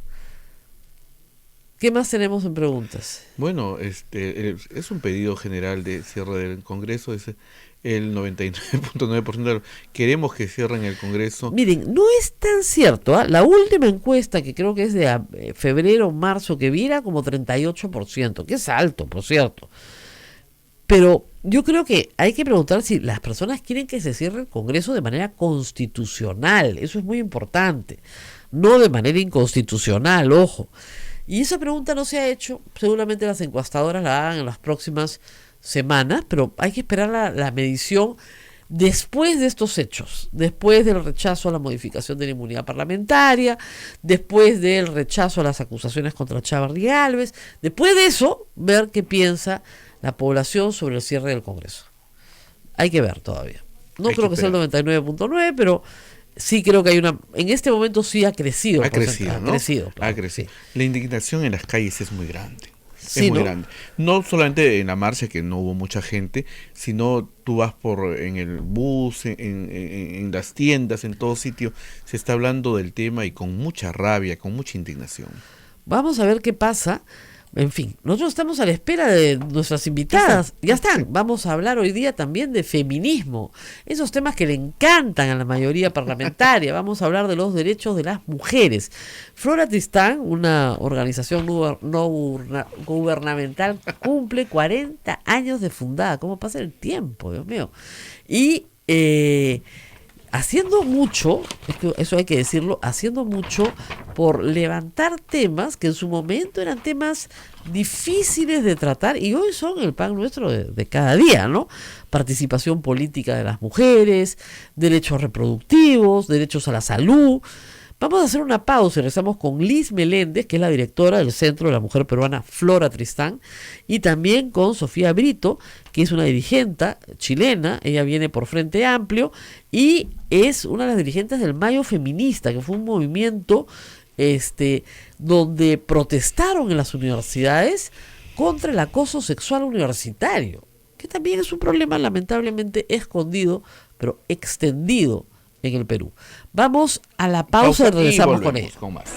¿Qué más tenemos en preguntas? Bueno, es un pedido general de cierre del Congreso, es el 99.9%. Queremos que cierren el Congreso. Miren, no es tan cierto. La última encuesta, que creo que es de febrero, marzo, que vi, era como 38%, que es alto, por cierto. Pero yo creo que hay que preguntar si las personas quieren que se cierre el Congreso de manera constitucional. Eso es muy importante. No de manera inconstitucional, ojo. Y esa pregunta no se ha hecho. Seguramente las encuestadoras la hagan en las próximas semanas, pero hay que esperar la medición después de estos hechos, después del rechazo a la modificación de la inmunidad parlamentaria, después del rechazo a las acusaciones contra Chávarri y Alves, después de eso, ver qué piensa la población sobre el cierre del Congreso. Hay que ver todavía. No creo que sea el 99.9, pero sí creo que hay una... En este momento sí ha crecido. Ha crecido, ¿no? Ha crecido, claro. Ha crecido. Sí. La indignación en las calles es muy grande. Sí, es muy ¿no? grande. No solamente en la marcha, que no hubo mucha gente, sino tú vas en el bus, en las tiendas, en todo sitio, se está hablando del tema y con mucha rabia, con mucha indignación. Vamos a ver qué pasa. En fin, nosotros estamos a la espera de nuestras invitadas. Ya están. Vamos a hablar hoy día también de feminismo. Esos temas que le encantan a la mayoría parlamentaria. Vamos a hablar de los derechos de las mujeres. Flora Tristán, una organización no gubernamental, cumple 40 años de fundada. ¿Cómo pasa el tiempo, Dios mío? Y haciendo mucho, es que eso hay que decirlo, haciendo mucho por levantar temas que en su momento eran temas difíciles de tratar y hoy son el pan nuestro de cada día, ¿no? Participación política de las mujeres, derechos reproductivos, derechos a la salud. Vamos a hacer una pausa y regresamos con Liz Meléndez, que es la directora del Centro de la Mujer Peruana Flora Tristán, y también con Sofía Brito, que es una dirigente chilena. Ella viene por Frente Amplio y es una de las dirigentes del Mayo Feminista, que fue un movimiento donde protestaron en las universidades contra el acoso sexual universitario, que también es un problema lamentablemente escondido, pero extendido en el Perú. Vamos a la pausa y regresamos con ella. Con más.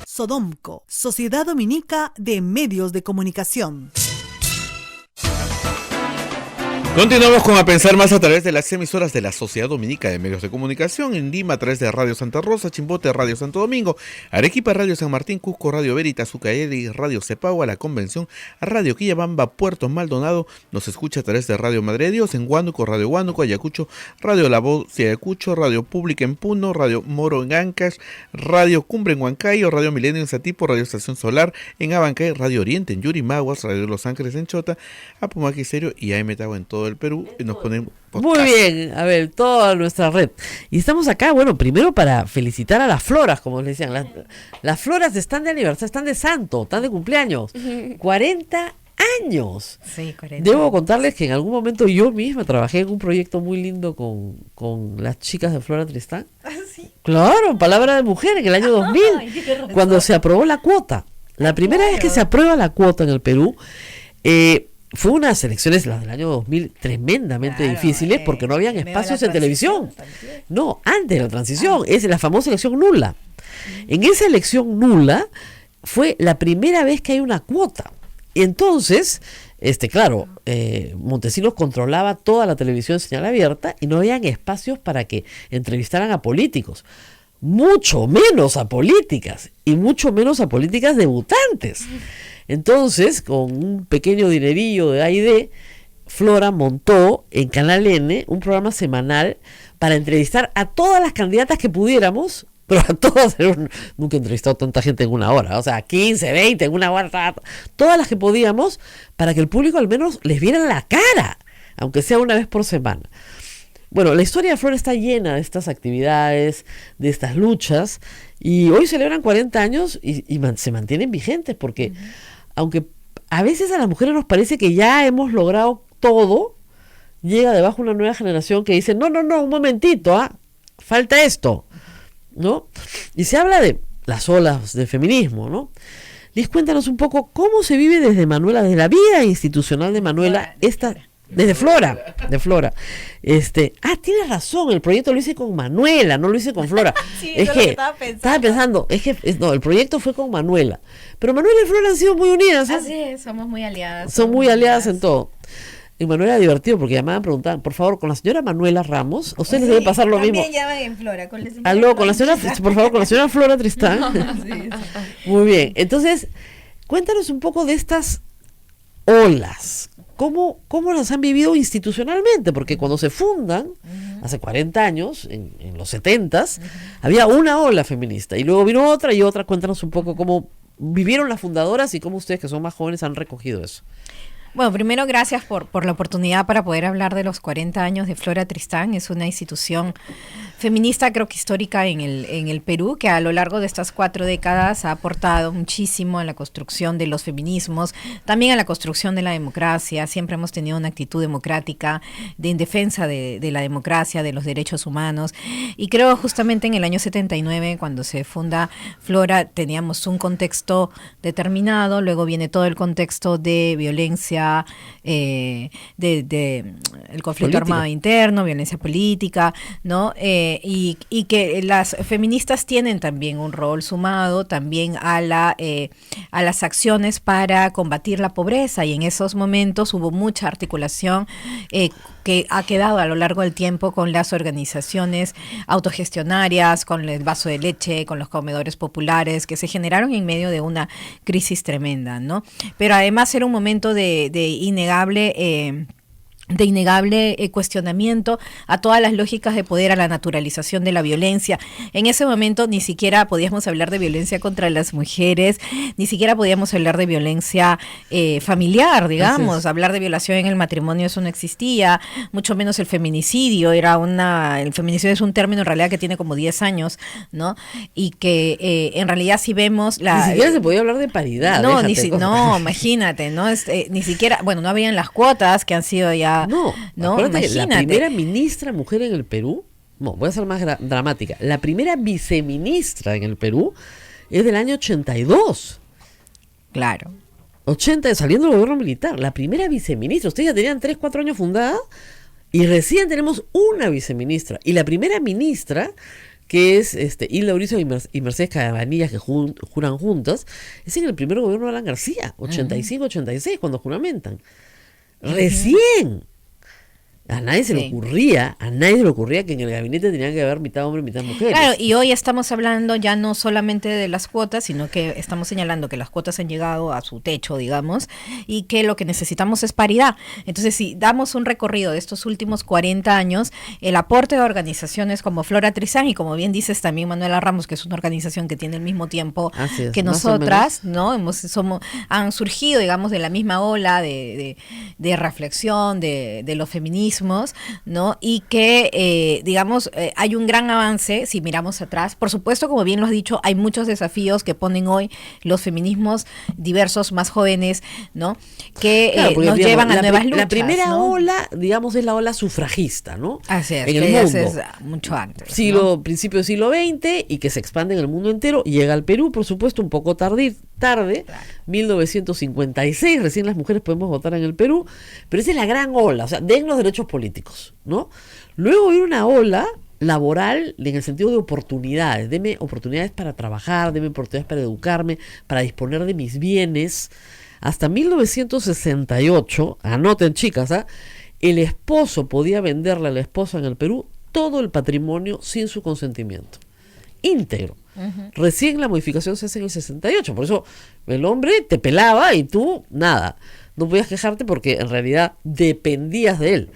Sodomco, Sociedad Dominica de Medios de Comunicación. Continuamos con A Pensar Más a través de las emisoras de la Sociedad Dominica de Medios de Comunicación, en Lima a través de Radio Santa Rosa, Chimbote, Radio Santo Domingo, Arequipa, Radio San Martín, Cusco, Radio Veritas, Ucayali, Radio Cepagua, La Convención, Radio Quillabamba, Puerto Maldonado, nos escucha a través de Radio Madre de Dios, en Huánuco, Radio Huánuco, Ayacucho, Radio La Voz de Ayacucho, Radio Pública en Puno, Radio Moro en Ancash, Radio Cumbre en Huancayo, Radio Milenio en Satipo, Radio Estación Solar en Abancay, Radio Oriente en Yurimaguas, Radio Los Ángeles en Chota, Apumaque Stereo y AM Tagua en todo el Perú. Y nos ponen podcast. Muy bien, a ver, toda nuestra red. Y estamos acá, bueno, primero para felicitar a las floras, como les decían. Las floras están de aniversario, están de santo, están de cumpleaños. 40 años. Sí, 40. Debo contarles que en algún momento yo misma trabajé en un proyecto muy lindo con las chicas de Flora Tristán. ¿Ah, sí? Claro, Palabra de Mujer, en el año 2000, Ay, tienes razón. cuando se aprobó la cuota. La primera vez que se aprueba la cuota en el Perú, fue unas elecciones, las del año 2000, tremendamente Claro, difíciles porque no habían en medio de espacios la en televisión. transición también. No, antes de la transición, es la famosa elección nula. En esa elección nula fue la primera vez que hay una cuota. Entonces, claro, Montesinos controlaba toda la televisión en señal abierta y no habían espacios para que entrevistaran a políticos. Mucho menos a políticas y mucho menos a políticas debutantes. Entonces, con un pequeño dinerillo de A&D, Flora montó en Canal N un programa semanal para entrevistar a todas las candidatas que pudiéramos, pero a todas. Nunca he entrevistado tanta gente en una hora, o sea, 15, 20 en una hora, todas las que podíamos, para que el público al menos les viera la cara, aunque sea una vez por semana. Bueno, la historia de Flora está llena de estas actividades, de estas luchas, y hoy celebran 40 años y se mantienen vigentes, porque aunque a veces a las mujeres nos parece que ya hemos logrado todo, llega debajo una nueva generación que dice, no, un momentito, falta esto, ¿no? Y se habla de las olas del feminismo, ¿no? Liz, cuéntanos un poco cómo se vive desde Manuela, desde la vida institucional de Manuela, desde Flora, de Flora. Tienes razón, el proyecto lo hice con Manuela, no lo hice con Flora. Sí, es eso que es lo que estaba pensando. No, el proyecto fue con Manuela. Pero Manuela y Flora han sido muy unidas. Así es, somos muy aliadas. Son muy aliadas en todo. Y Manuela era divertido porque llamaban, preguntaban, por favor, con la señora Manuela Ramos, a ustedes les debe pasar lo mismo. También llaman en Flora, con la señora. Aló, con la señora, por favor, con la señora Flora Tristán. Sí. Muy bien, entonces, cuéntanos un poco de estas olas. ¿Cómo las han vivido institucionalmente? Porque cuando se fundan, hace 40 años, en los 70s, había una ola feminista y luego vino otra y otra. Cuéntanos un poco cómo vivieron las fundadoras y cómo ustedes, que son más jóvenes, han recogido eso. Bueno, primero gracias por la oportunidad para poder hablar de los 40 años de Flora Tristán. Es una institución feminista, creo que histórica en el Perú, que a lo largo de estas 4 décadas ha aportado muchísimo a la construcción de los feminismos, también a la construcción de la democracia. Siempre hemos tenido una actitud democrática en defensa de la democracia, de los derechos humanos. Y creo justamente en el año 79, cuando se funda Flora, teníamos un contexto determinado, luego viene todo el contexto de violencia, el conflicto Política. armado interno, violencia política, ¿no? Y que las feministas tienen también un rol sumado también a las acciones para combatir la pobreza, y en esos momentos hubo mucha articulación que ha quedado a lo largo del tiempo con las organizaciones autogestionarias, con el vaso de leche, con los comedores populares, que se generaron en medio de una crisis tremenda, ¿no? Pero además era un momento de innegable cuestionamiento a todas las lógicas de poder, a la naturalización de la violencia. En ese momento ni siquiera podíamos hablar de violencia contra las mujeres, ni siquiera podíamos hablar de violencia familiar, digamos. Hablar de violación en el matrimonio, eso no existía, mucho menos el feminicidio. El feminicidio es un término en realidad que tiene como 10 años, ¿no? Y que en realidad si vemos Ni siquiera se podía hablar de paridad. no, déjate, imagínate, ¿no? Ni siquiera, bueno, no habían las cuotas que han sido ya. No, acuérdate que la primera ministra mujer en el Perú, voy a ser más dramática, la primera viceministra en el Perú es del año 82. Claro. 80, saliendo del gobierno militar, la primera viceministra. Ustedes ya tenían 3, 4 años fundada y recién tenemos una viceministra. Y la primera ministra, que es Hilda Urizo y Mercedes Cabanillas, que juran juntas, es en el primer gobierno de Alan García, 85-86, cuando juramentan. Recién. A nadie se le ocurría que en el gabinete tenían que haber mitad hombre, mitad mujer. Claro, y hoy estamos hablando ya no solamente de las cuotas, sino que estamos señalando que las cuotas han llegado a su techo, digamos, y que lo que necesitamos es paridad. Entonces, si damos un recorrido de estos últimos 40 años, el aporte de organizaciones como Flora Tristán, y como bien dices también Manuela Ramos, que es una organización que tiene el mismo tiempo que nosotras, ¿no? Han surgido, digamos, de la misma ola de reflexión de los feminismos, ¿no? Y que, hay un gran avance si miramos atrás. Por supuesto, como bien lo has dicho, hay muchos desafíos que ponen hoy los feminismos diversos, más jóvenes, ¿no? Que nos llevan a nuevas luchas. La primera ¿no? ola, digamos, es la ola sufragista, ¿no? Así es, en que el mundo. es mucho antes. ¿no? Principio del siglo XX, y que se expande en el mundo entero, y llega al Perú, por supuesto, un poco tarde, claro. 1956, recién las mujeres podemos votar en el Perú, pero esa es la gran ola, o sea, den los derechos políticos, ¿no? Luego viene una ola laboral en el sentido de oportunidades. Deme oportunidades para trabajar, deme oportunidades para educarme, para disponer de mis bienes. Hasta 1968, anoten chicas, el esposo podía venderle a la esposa en el Perú todo el patrimonio sin su consentimiento. Íntegro. Recién la modificación se hace en el 68, por eso el hombre te pelaba y tú nada, no podías quejarte porque en realidad dependías de él.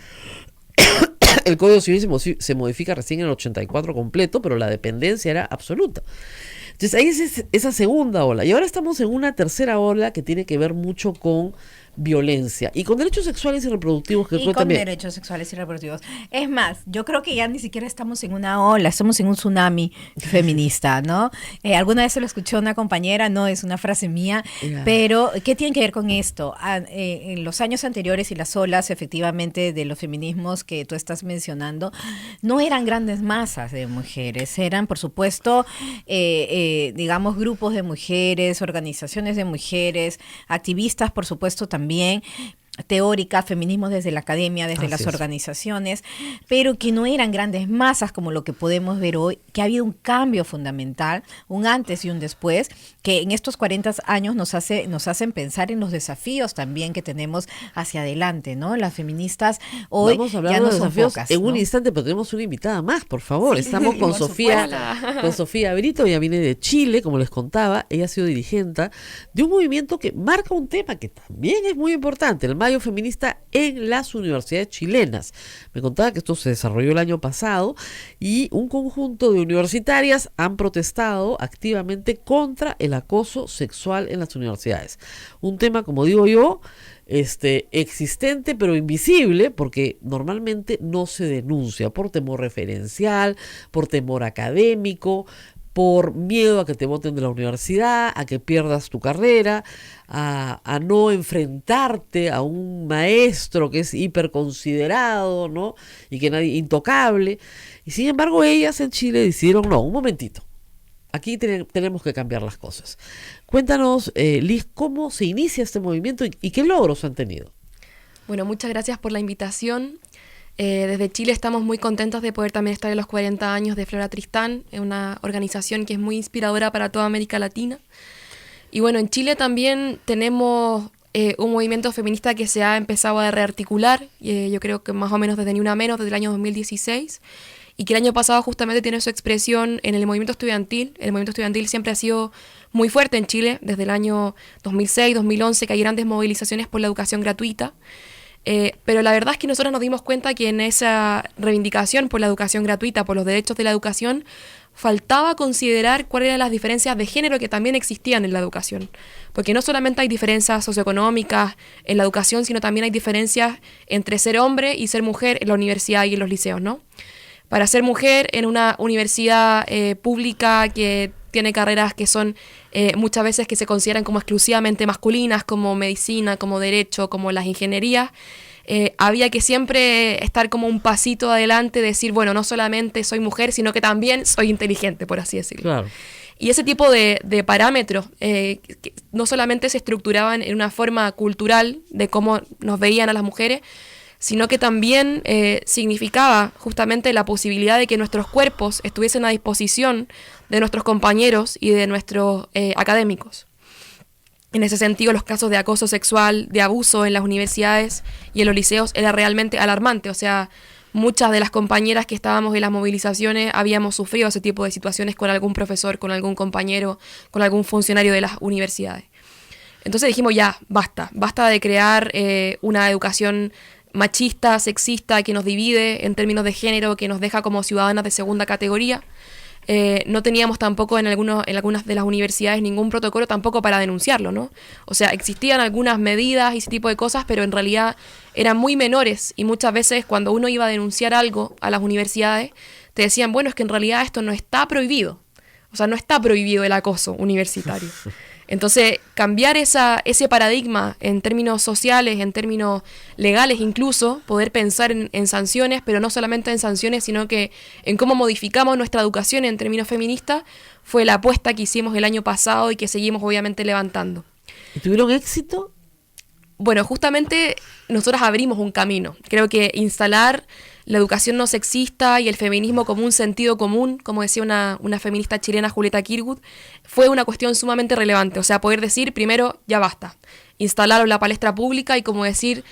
El Código Civil se modifica recién en el 84 completo, pero la dependencia era absoluta. Entonces ahí es esa segunda ola, y ahora estamos en una tercera ola que tiene que ver mucho con violencia y con derechos sexuales y reproductivos, que y creo con también derechos sexuales y reproductivos. Es más, yo creo que ya ni siquiera estamos en una ola, estamos en un tsunami feminista, ¿no? Alguna vez se lo escuché a una compañera, no es una frase mía, pero ¿qué tiene que ver con esto? En los años anteriores y las olas, efectivamente, de los feminismos que tú estás mencionando, no eran grandes masas de mujeres, eran, por supuesto, digamos, grupos de mujeres, organizaciones de mujeres, activistas, por supuesto, también teórica, feminismo desde la academia, desde las organizaciones, pero que no eran grandes masas como lo que podemos ver hoy, que ha habido un cambio fundamental, un antes y un después, que en estos 40 años nos hacen pensar en los desafíos también que tenemos hacia adelante, ¿no? Las feministas hoy vamos a hablar ya de no los son desafíos pocas, en ¿no? un instante, pero tenemos una invitada más, por favor. Estamos con Sofía Brito, ella viene de Chile, como les contaba, ella ha sido dirigente de un movimiento que marca un tema que también es muy importante, el Mayo Mayo Feminista en las universidades chilenas. Me contaba que esto se desarrolló el año pasado y un conjunto de universitarias han protestado activamente contra el acoso sexual en las universidades. Un tema, como digo yo, existente pero invisible, porque normalmente no se denuncia por temor referencial, por temor académico, por miedo a que te boten de la universidad, a que pierdas tu carrera, a no enfrentarte a un maestro que es hiperconsiderado, ¿no? Y que nadie, intocable. Y sin embargo, ellas en Chile decidieron, no, un momentito, aquí tenemos que cambiar las cosas. Cuéntanos, Liz, cómo se inicia este movimiento y qué logros han tenido. Bueno, muchas gracias por la invitación. Desde Chile estamos muy contentos de poder también estar en los 40 años de Flora Tristán, una organización que es muy inspiradora para toda América Latina. Y bueno, en Chile también tenemos un movimiento feminista que se ha empezado a rearticular, yo creo que más o menos desde Ni Una Menos, desde el año 2016, y que el año pasado justamente tiene su expresión en el movimiento estudiantil. El movimiento estudiantil siempre ha sido muy fuerte en Chile, desde el año 2006, 2011, que hay grandes movilizaciones por la educación gratuita. Pero la verdad es que nosotros nos dimos cuenta que en esa reivindicación por la educación gratuita, por los derechos de la educación, faltaba considerar cuáles eran las diferencias de género que también existían en la educación. Porque no solamente hay diferencias socioeconómicas en la educación, sino también hay diferencias entre ser hombre y ser mujer en la universidad y en los liceos, ¿no? Para ser mujer en una universidad pública que tiene carreras que son muchas veces que se consideran como exclusivamente masculinas, como medicina, como derecho, como las ingenierías, había que siempre estar como un pasito adelante, decir, bueno, no solamente soy mujer, sino que también soy inteligente, por así decirlo. Claro. Y ese tipo de parámetros que no solamente se estructuraban en una forma cultural de cómo nos veían a las mujeres, sino que también significaba justamente la posibilidad de que nuestros cuerpos estuviesen a disposición de nuestros compañeros y de nuestros académicos. En ese sentido, los casos de acoso sexual, de abuso en las universidades y en los liceos era realmente alarmante. O sea, muchas de las compañeras que estábamos en las movilizaciones habíamos sufrido ese tipo de situaciones con algún profesor, con algún compañero, con algún funcionario de las universidades. Entonces dijimos, ya, basta de crear una educación machista, sexista, que nos divide en términos de género, que nos deja como ciudadanas de segunda categoría. No teníamos tampoco en algunas de las universidades ningún protocolo tampoco para denunciarlo, ¿no? O sea, existían algunas medidas y ese tipo de cosas, pero en realidad eran muy menores y muchas veces cuando uno iba a denunciar algo a las universidades, te decían, bueno, es que en realidad esto no está prohibido. O sea, no está prohibido el acoso universitario. Entonces, cambiar ese paradigma en términos sociales, en términos legales incluso, poder pensar en sanciones, pero no solamente en sanciones, sino que en cómo modificamos nuestra educación en términos feministas, fue la apuesta que hicimos el año pasado y que seguimos obviamente levantando. ¿Y tuvieron éxito? Bueno, justamente nosotros abrimos un camino. Creo que instalar la educación no sexista y el feminismo como un sentido común, como decía una feminista chilena, Julieta Kirwood, fue una cuestión sumamente relevante. O sea, poder decir, primero, ya basta. Instalarlo en la palestra pública y como decir,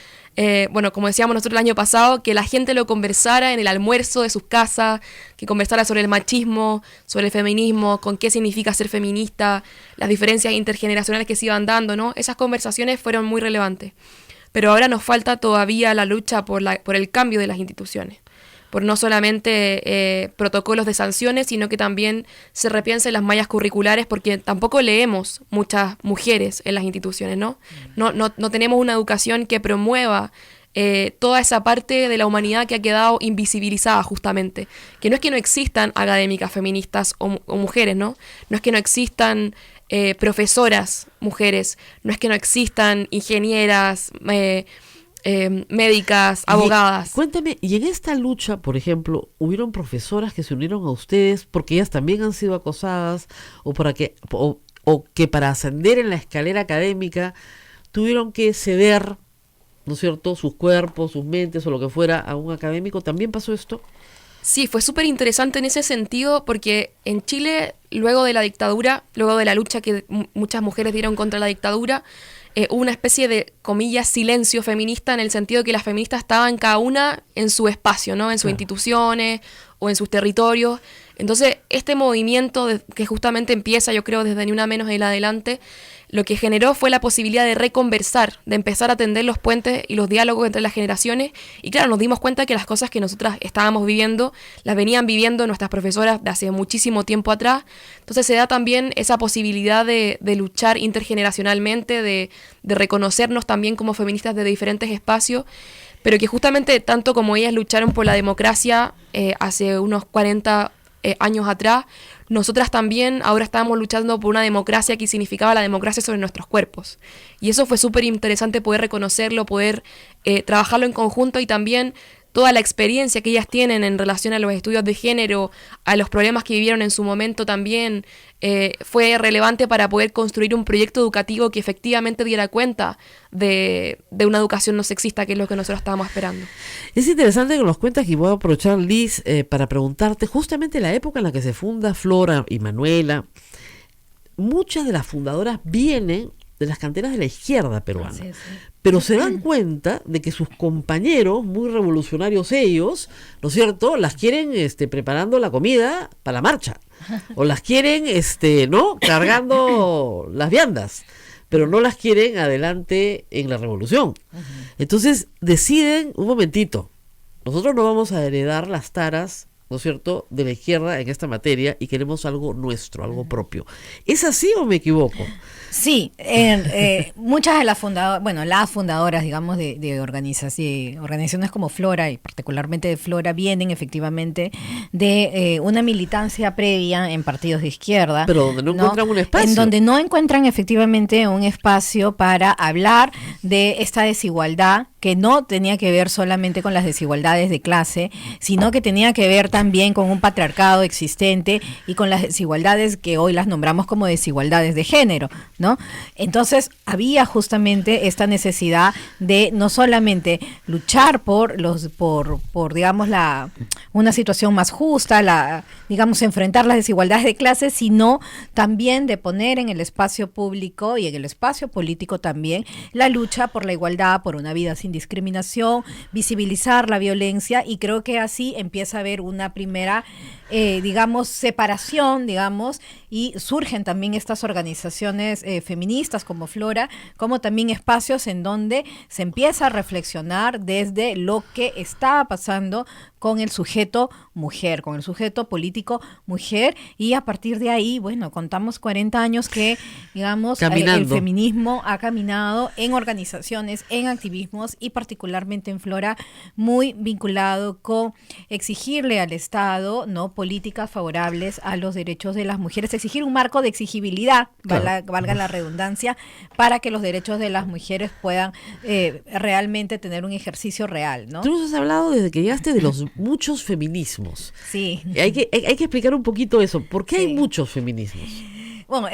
como decíamos nosotros el año pasado, que la gente lo conversara en el almuerzo de sus casas, que conversara sobre el machismo, sobre el feminismo, con qué significa ser feminista, las diferencias intergeneracionales que se iban dando, ¿no? Esas conversaciones fueron muy relevantes. Pero ahora nos falta todavía la lucha por el cambio de las instituciones, por no solamente protocolos de sanciones, sino que también se repiensen las mallas curriculares, porque tampoco leemos muchas mujeres en las instituciones, ¿no? No tenemos una educación que promueva toda esa parte de la humanidad que ha quedado invisibilizada justamente. Que no es que no existan académicas feministas o mujeres, ¿no? No es que no existan profesoras mujeres, no es que no existan ingenieras, médicas, abogadas. Cuéntame, y en esta lucha, por ejemplo, ¿hubieron profesoras que se unieron a ustedes porque ellas también han sido acosadas o que para ascender en la escalera académica tuvieron que ceder, ¿no es cierto?, sus cuerpos, sus mentes o lo que fuera a un académico? ¿También pasó esto? Sí, fue súper interesante en ese sentido porque en Chile, luego de la dictadura, luego de la lucha que muchas mujeres dieron contra la dictadura, hubo una especie de, comillas, silencio feminista, en el sentido que las feministas estaban cada una en su espacio, ¿no? En sus instituciones o en sus territorios. Entonces, este movimiento que justamente empieza, yo creo, desde Ni Una Menos en adelante, lo que generó fue la posibilidad de reconversar, de empezar a tender los puentes y los diálogos entre las generaciones. Y claro, nos dimos cuenta que las cosas que nosotras estábamos viviendo, las venían viviendo nuestras profesoras de hace muchísimo tiempo atrás. Entonces se da también esa posibilidad de luchar intergeneracionalmente, de reconocernos también como feministas de diferentes espacios, pero que justamente tanto como ellas lucharon por la democracia hace unos 40 años atrás, nosotras también ahora estábamos luchando por una democracia que significaba la democracia sobre nuestros cuerpos. Y eso fue súper interesante poder reconocerlo, poder trabajarlo en conjunto, y también toda la experiencia que ellas tienen en relación a los estudios de género, a los problemas que vivieron en su momento también, fue relevante para poder construir un proyecto educativo que efectivamente diera cuenta de una educación no sexista, que es lo que nosotros estábamos esperando. Es interesante que nos cuentas, y voy a aprovechar, Liz, para preguntarte justamente la época en la que se funda Flora y Manuela. Muchas de las fundadoras vienen de las canteras de la izquierda peruana, sí. Pero se dan cuenta de que sus compañeros, muy revolucionarios ellos, ¿no es cierto?, las quieren preparando la comida para la marcha, o las quieren ¿no?, cargando las viandas, pero no las quieren adelante en la revolución. Entonces deciden, un momentito, nosotros no vamos a heredar las taras, ¿no es cierto?, de la izquierda en esta materia, y queremos algo nuestro, algo propio. ¿Es así o me equivoco? Sí, muchas de las fundadoras, digamos, de organizaciones como Flora, y particularmente de Flora, vienen efectivamente de una militancia previa en partidos de izquierda. Pero donde no encuentran un espacio. En donde no encuentran efectivamente un espacio para hablar de esta desigualdad, que no tenía que ver solamente con las desigualdades de clase, sino que tenía que ver también con un patriarcado existente y con las desigualdades que hoy las nombramos como desigualdades de género, ¿no? Entonces había justamente esta necesidad de no solamente luchar por digamos una situación más justa, digamos enfrentar las desigualdades de clase, sino también de poner en el espacio público y en el espacio político también la lucha por la igualdad, por una vida sin discriminación, visibilizar la violencia, y creo que así empieza a haber una primera digamos separación, digamos, y surgen también estas organizaciones feministas como Flora, como también espacios en donde se empieza a reflexionar desde lo que está pasando con el sujeto mujer, con el sujeto político mujer, y a partir de ahí, bueno, contamos 40 años que, digamos, el feminismo ha caminado en organizaciones, en activismos, y particularmente en Flora, muy vinculado con exigirle al Estado, ¿no?, políticas favorables a los derechos de las mujeres, exigir un marco de exigibilidad, claro, valga la redundancia, para que los derechos de las mujeres puedan realmente tener un ejercicio real, ¿no? Tú nos has hablado desde que llegaste de los muchos feminismos. Sí. Hay que explicar un poquito eso. ¿Por qué hay muchos feminismos? Bueno,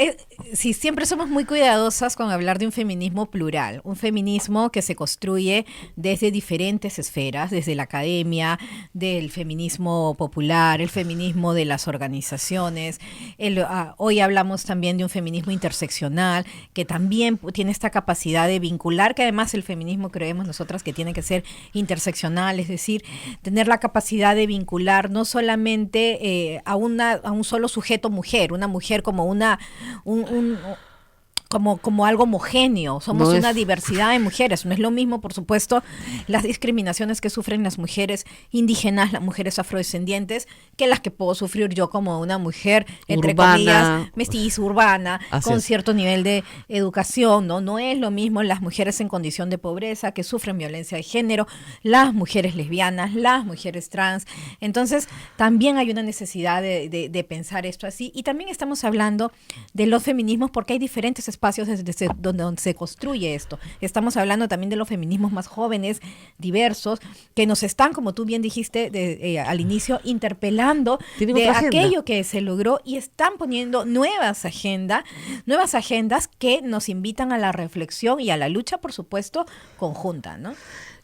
sí, siempre somos muy cuidadosas con hablar de un feminismo plural, un feminismo que se construye desde diferentes esferas, desde la academia, del feminismo popular, el feminismo de las organizaciones. Hoy hablamos también de un feminismo interseccional, que también tiene esta capacidad de vincular, que además el feminismo creemos nosotras que tiene que ser interseccional, es decir, tener la capacidad de vincular no solamente a un solo sujeto mujer, una mujer como como algo homogéneo. Somos una diversidad de mujeres. No es lo mismo, por supuesto, las discriminaciones que sufren las mujeres indígenas, las mujeres afrodescendientes, que las que puedo sufrir yo como una mujer, entre urbana, comillas, mestiza, urbana, con cierto nivel de educación, ¿no? No es lo mismo las mujeres en condición de pobreza que sufren violencia de género, las mujeres lesbianas, las mujeres trans. Entonces, también hay una necesidad de pensar esto así. Y también estamos hablando de los feminismos porque hay diferentes espacios desde donde se construye esto. Estamos hablando también de los feminismos más jóvenes, diversos, que nos están, como tú bien dijiste al inicio, interpelando de aquello que se logró, y están poniendo nuevas agendas que nos invitan a la reflexión y a la lucha, por supuesto, conjunta, ¿no?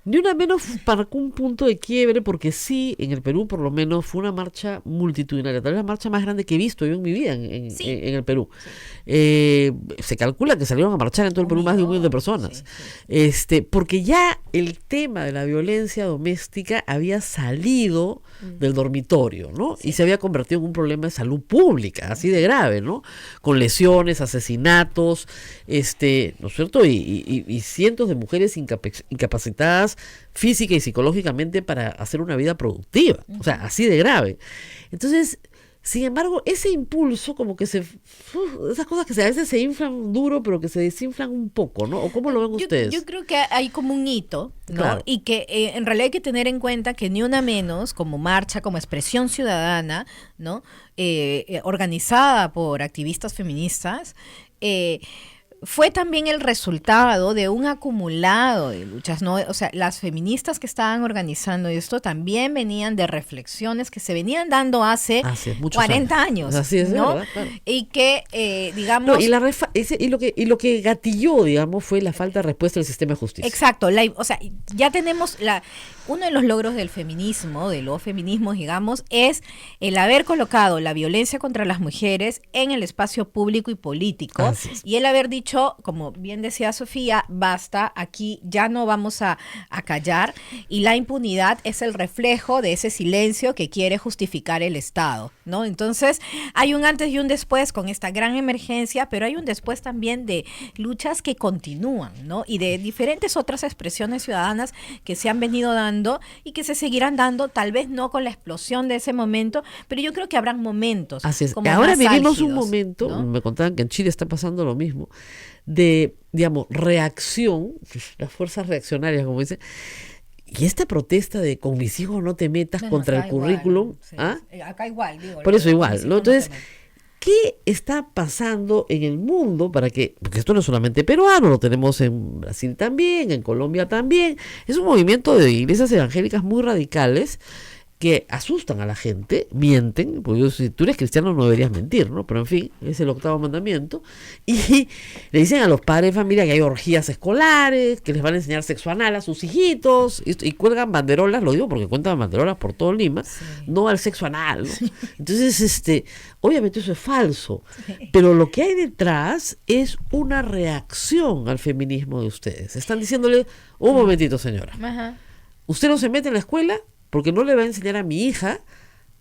Ni una menos marcó un punto de quiebre porque sí, en el Perú por lo menos fue una marcha multitudinaria, tal vez la marcha más grande que he visto yo en mi vida en el Perú. Se calcula que salieron a marchar en todo el Perú más de 1 millón de personas. Porque ya el tema de la violencia doméstica había salido del dormitorio, ¿no? Y se había convertido en un problema de salud pública, así de grave, ¿no? Con lesiones, asesinatos, ¿no es cierto? Y cientos de mujeres incapacitadas física y psicológicamente para hacer una vida productiva, o sea, así de grave. Entonces, sin embargo, ese impulso como que esas cosas que a veces se inflan duro, pero que se desinflan un poco, ¿no? ¿O cómo lo ven ustedes? Yo creo que hay como un hito, ¿no? Claro. Y que en realidad hay que tener en cuenta que ni una menos, como marcha, como expresión ciudadana, ¿no? Organizada por activistas feministas, fue también el resultado de un acumulado de luchas, ¿no? O sea, las feministas que estaban organizando esto también venían de reflexiones que se venían dando hace muchos 40 años, Así es, ¿no? ¿verdad? Claro. Y que, digamos... No, y lo que gatilló, digamos, fue la falta de respuesta del sistema de justicia. Exacto, o sea, ya tenemos uno de los logros del feminismo, de los feminismos, digamos, es el haber colocado la violencia contra las mujeres en el espacio público y político. Así es. Y el haber dicho, como bien decía Sofía, basta, aquí ya no vamos a callar, y la impunidad es el reflejo de ese silencio que quiere justificar el Estado, ¿no? Entonces, hay un antes y un después con esta gran emergencia, pero hay un después también de luchas que continúan, ¿no? Y de diferentes otras expresiones ciudadanas que se han venido dando y que se seguirán dando, tal vez no con la explosión de ese momento, pero yo creo que habrán momentos. Así es. Como Ahora más vivimos un álgidos, momento, ¿no? me contaban que en Chile está pasando lo mismo, de, digamos, reacción, las fuerzas reaccionarias, como dicen, y esta protesta de con mis hijos no te metas Bueno, contra el acá igual, currículum, sí. ¿ah? Acá igual, digo. Por eso igual, sí, ¿no? no Entonces, te metas. ¿qué está pasando en el mundo para que, porque esto no es solamente peruano, lo tenemos en Brasil también, en Colombia también, es un movimiento de iglesias evangélicas muy radicales que asustan a la gente, mienten, porque si tú eres cristiano no deberías mentir, ¿no? Pero en fin, es el 8º mandamiento, y le dicen a los padres de familia que hay orgías escolares, que les van a enseñar sexo anal a sus hijitos, y cuelgan banderolas, lo digo porque cuentan banderolas por todo Lima, no al sexo anal, ¿no? Entonces, obviamente eso es falso, pero lo que hay detrás es una reacción al feminismo de ustedes. Están diciéndole, un momentito señora, Ajá. usted no se mete en la escuela porque no le va a enseñar a mi hija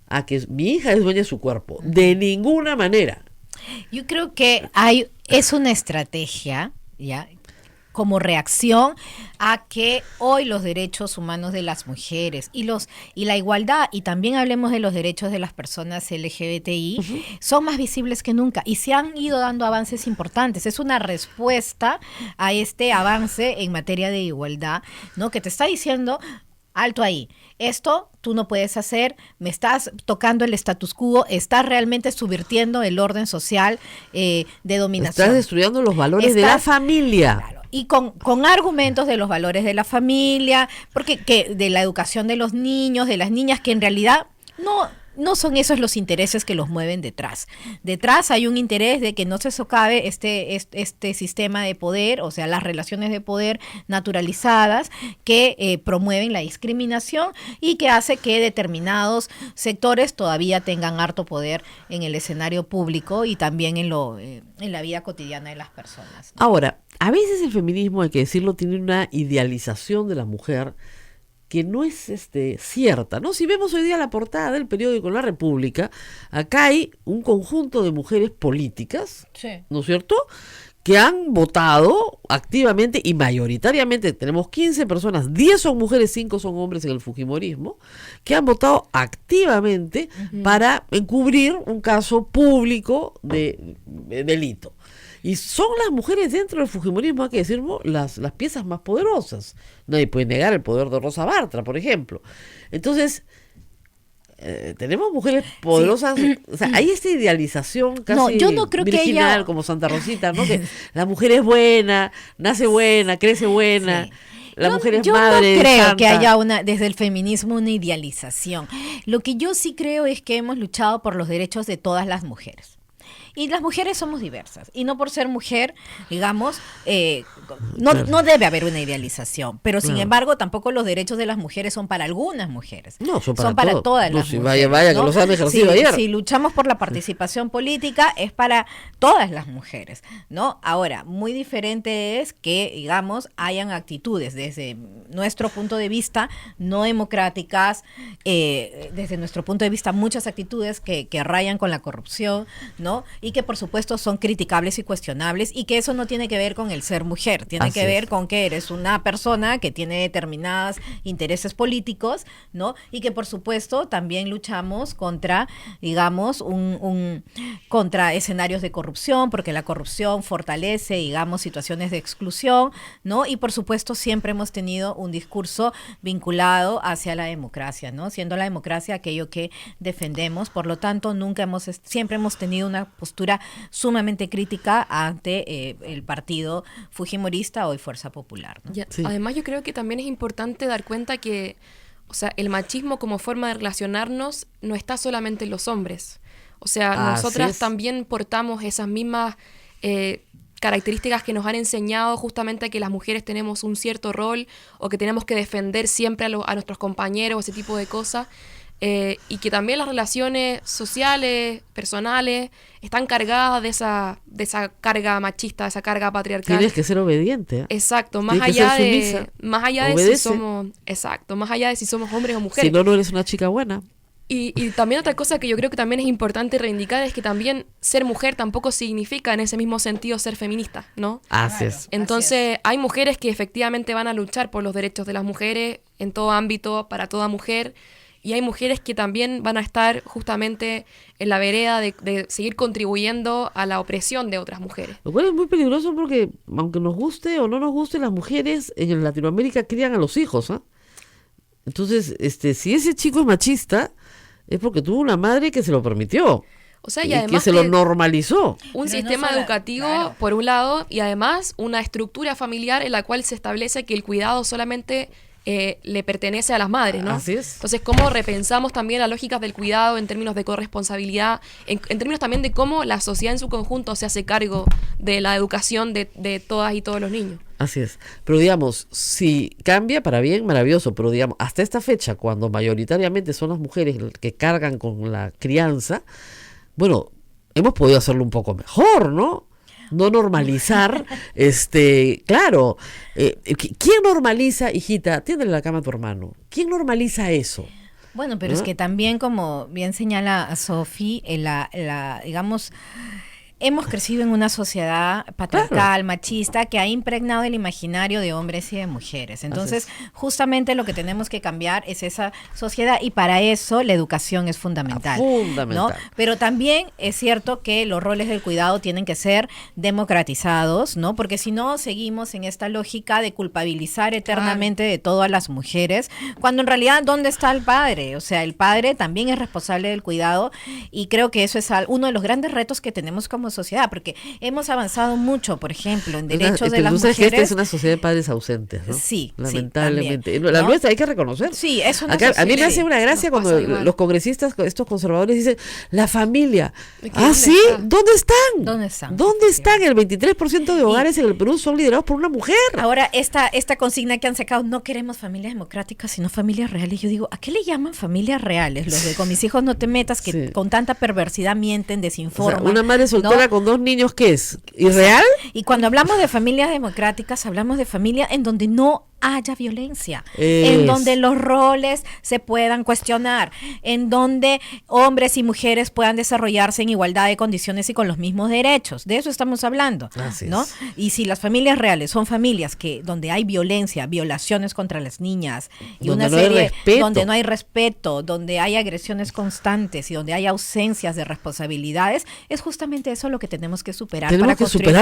a que mi hija es dueña de su cuerpo. De ninguna manera. Yo creo que es una estrategia, ¿ya? Como reacción a que hoy los derechos humanos de las mujeres y la igualdad, y también hablemos de los derechos de las personas LGBTI, son más visibles que nunca y se han ido dando avances importantes. Es una respuesta a este avance en materia de igualdad, ¿no? Que te está diciendo, alto ahí, esto tú no puedes hacer, me estás tocando el status quo, estás realmente subvirtiendo el orden social de dominación. Estás destruyendo los valores de la familia. Claro, y con argumentos de los valores de la familia, porque de la educación de los niños, de las niñas, que en realidad no son esos los intereses que los mueven detrás. Detrás hay un interés de que no se socave este sistema de poder, o sea, las relaciones de poder naturalizadas que promueven la discriminación y que hace que determinados sectores todavía tengan harto poder en el escenario público y también en la vida cotidiana de las personas, ¿no? Ahora, a veces el feminismo, hay que decirlo, tiene una idealización de la mujer que no es cierta, ¿no? Si vemos hoy día la portada del periódico La República, acá hay un conjunto de mujeres políticas, Sí. ¿no es cierto?, que han votado activamente y mayoritariamente, tenemos 15 personas, 10 son mujeres, 5 son hombres en el fujimorismo, que han votado activamente para encubrir un caso público de delito. Y son las mujeres dentro del fujimorismo, hay que decirlo, las piezas más poderosas. Nadie puede negar el poder de Rosa Bartra, por ejemplo. Entonces, tenemos mujeres poderosas, o sea, hay esta idealización casi No, yo no creo que virginal, ella- como Santa Rosita, ¿no? Que la mujer es buena, nace buena, crece buena. Sí. La mujer es yo madre. no creo santa. que haya desde el feminismo una idealización. Lo que yo sí creo es que hemos luchado por los derechos de todas las mujeres. Y las mujeres somos diversas. Y no por ser mujer, digamos, no debe haber una idealización. Pero sin embargo, tampoco los derechos de las mujeres son para algunas mujeres. No, son para todas las mujeres. Vaya, ¿no? que los han ejercido ayer. Si luchamos por la participación política, es para todas las mujeres, ¿no? Ahora, muy diferente es que, digamos, hayan actitudes desde nuestro punto de vista no democráticas, desde nuestro punto de vista muchas actitudes que rayan con la corrupción, ¿no? Y que por supuesto son criticables y cuestionables, y que eso no tiene que ver con el ser mujer, tiene que ver con que eres una persona que tiene determinados intereses políticos, ¿no? Y que por supuesto también luchamos contra, digamos, contra escenarios de corrupción, porque la corrupción fortalece, digamos, situaciones de exclusión, ¿no? Y por supuesto siempre hemos tenido un discurso vinculado hacia la democracia, ¿no? Siendo la democracia aquello que defendemos, por lo tanto siempre hemos tenido una postura sumamente crítica ante el partido fujimorista, hoy Fuerza Popular, ¿no? Sí. Además, yo creo que también es importante dar cuenta que, o sea, el machismo como forma de relacionarnos no está solamente en los hombres. O sea, nosotras también portamos esas mismas características que nos han enseñado justamente que las mujeres tenemos un cierto rol o que tenemos que defender siempre a nuestros compañeros, ese tipo de cosas. Y que también las relaciones sociales, personales, están cargadas de esa carga machista, de esa carga patriarcal. Tienes que ser obediente. Exacto, más allá de si somos hombres o mujeres. Si no eres una chica buena. Y también otra cosa que yo creo que también es importante reivindicar es que también ser mujer tampoco significa en ese mismo sentido ser feminista, ¿no? Así es. Entonces hay mujeres que efectivamente van a luchar por los derechos de las mujeres en todo ámbito, para toda mujer. Y hay mujeres que también van a estar justamente en la vereda de seguir contribuyendo a la opresión de otras mujeres. Lo cual es muy peligroso porque, aunque nos guste o no nos guste, las mujeres en Latinoamérica crían a los hijos, ¿ah? Entonces, si ese chico es machista, es porque tuvo una madre que se lo permitió. O sea, y que además se lo normalizó. Un sistema educativo, claro, por un lado, y además una estructura familiar en la cual se establece que el cuidado solamente le pertenece a las madres, ¿no? Así es. Entonces, ¿cómo repensamos también las lógicas del cuidado en términos de corresponsabilidad, en términos también de cómo la sociedad en su conjunto se hace cargo de la educación de todas y todos los niños? Así es. Pero digamos, si cambia para bien, maravilloso, pero digamos, hasta esta fecha, cuando mayoritariamente son las mujeres que cargan con la crianza, bueno, hemos podido hacerlo un poco mejor, ¿no? No normalizar, claro, ¿quién normaliza, hijita? Tiéndele la cama a tu hermano. ¿Quién normaliza eso? Bueno, pero es que también, como bien señala Sofi, digamos, hemos crecido en una sociedad patriarcal, claro, machista, que ha impregnado el imaginario de hombres y de mujeres. Entonces, justamente lo que tenemos que cambiar es esa sociedad, y para eso la educación es fundamental. ¿No? Pero también es cierto que los roles del cuidado tienen que ser democratizados, ¿no? Porque si no, seguimos en esta lógica de culpabilizar eternamente de todas las mujeres, cuando en realidad, ¿dónde está el padre? O sea, el padre también es responsable del cuidado, y creo que eso es uno de los grandes retos que tenemos como sociedad, porque hemos avanzado mucho, por ejemplo, en derechos de las mujeres. Que esta es una sociedad de padres ausentes, ¿no? Sí, lamentablemente. Sí, también, la ¿no? nuestra hay que reconocer. Sí, eso no. A mí me hace una gracia cuando los congresistas, estos conservadores, dicen, la familia. Ah, ¿sí? ¿Dónde están? ¿Dónde están? El 23% de hogares en el Perú son liderados por una mujer. Ahora, esta consigna que han sacado, no queremos familias democráticas, sino familias reales. Yo digo, ¿a qué le llaman familias reales? Los de con mis hijos no te metas, que con tanta perversidad mienten, desinforman. O sea, una madre soltera, ¿no?, con 2 niños, ¿qué es? ¿Irreal? Y cuando hablamos de familias democráticas, hablamos de familias en donde no haya violencia, en donde los roles se puedan cuestionar, en donde hombres y mujeres puedan desarrollarse en igualdad de condiciones y con los mismos derechos. De eso estamos hablando, ¿no? Y si las familias reales son familias donde hay violencia, violaciones contra las niñas, y donde una serie donde no hay respeto, donde hay agresiones constantes y donde hay ausencias de responsabilidades, es justamente eso lo que tenemos que superar para construir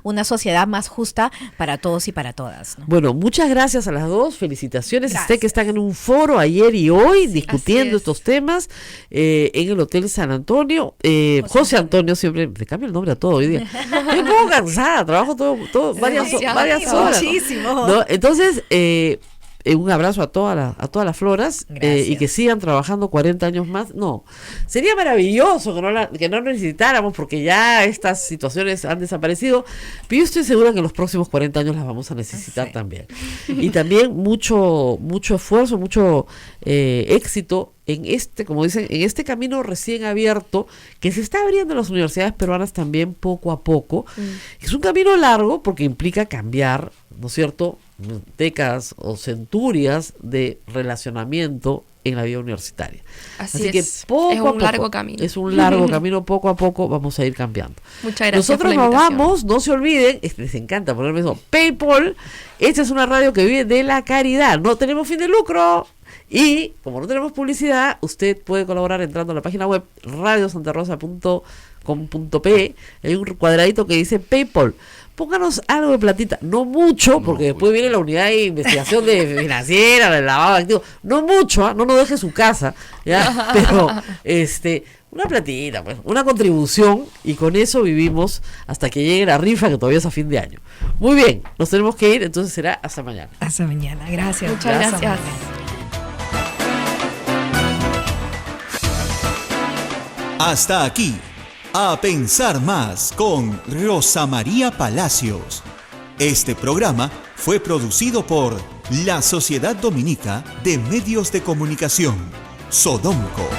una sociedad más justa para todos y para todas, ¿no? Bueno, muchas gracias a las dos, felicitaciones. Usted que están en un foro ayer y hoy discutiendo estos temas en el Hotel San Antonio. José Antonio, siempre le cambia el nombre a todo hoy día. Estoy un poco cansada, trabajo varias horas. Muchísimo. ¿No? Entonces, un abrazo a todas las floras y que sigan trabajando 40 años más. No, sería maravilloso que no necesitáramos, porque ya estas situaciones han desaparecido, pero yo estoy segura que en los próximos 40 años las vamos a necesitar también. Y también mucho esfuerzo, mucho éxito en como dicen, en este camino recién abierto que se está abriendo en las universidades peruanas también poco a poco. Es un camino largo porque implica cambiar, ¿no es cierto?, décadas o centurias de relacionamiento en la vida universitaria. Así que es. poco Es a un poco, largo camino. es un largo camino, poco a poco vamos a ir cambiando. Muchas gracias. Nosotros por la nos invitación. vamos, no se olviden, les encanta ponerme eso, PayPal. Esta es una radio que vive de la caridad, no tenemos fin de lucro. Y como no tenemos publicidad, usted puede colaborar entrando a la página web radiosantarosa.com.pe. Hay un cuadradito que dice PayPal. Pónganos algo de platita, no mucho, porque después viene la unidad de investigación financiera, del lavado de activos. No mucho, no nos deje su casa, ¿ya? Pero una platita, pues, una contribución, y con eso vivimos hasta que llegue la rifa, que todavía es a fin de año. Muy bien, nos tenemos que ir, entonces será hasta mañana. Hasta mañana, gracias. Muchas gracias. Hasta aquí, A Pensar Más con Rosa María Palacios. Este programa fue producido por la Sociedad Dominica de Medios de Comunicación, Sodomco.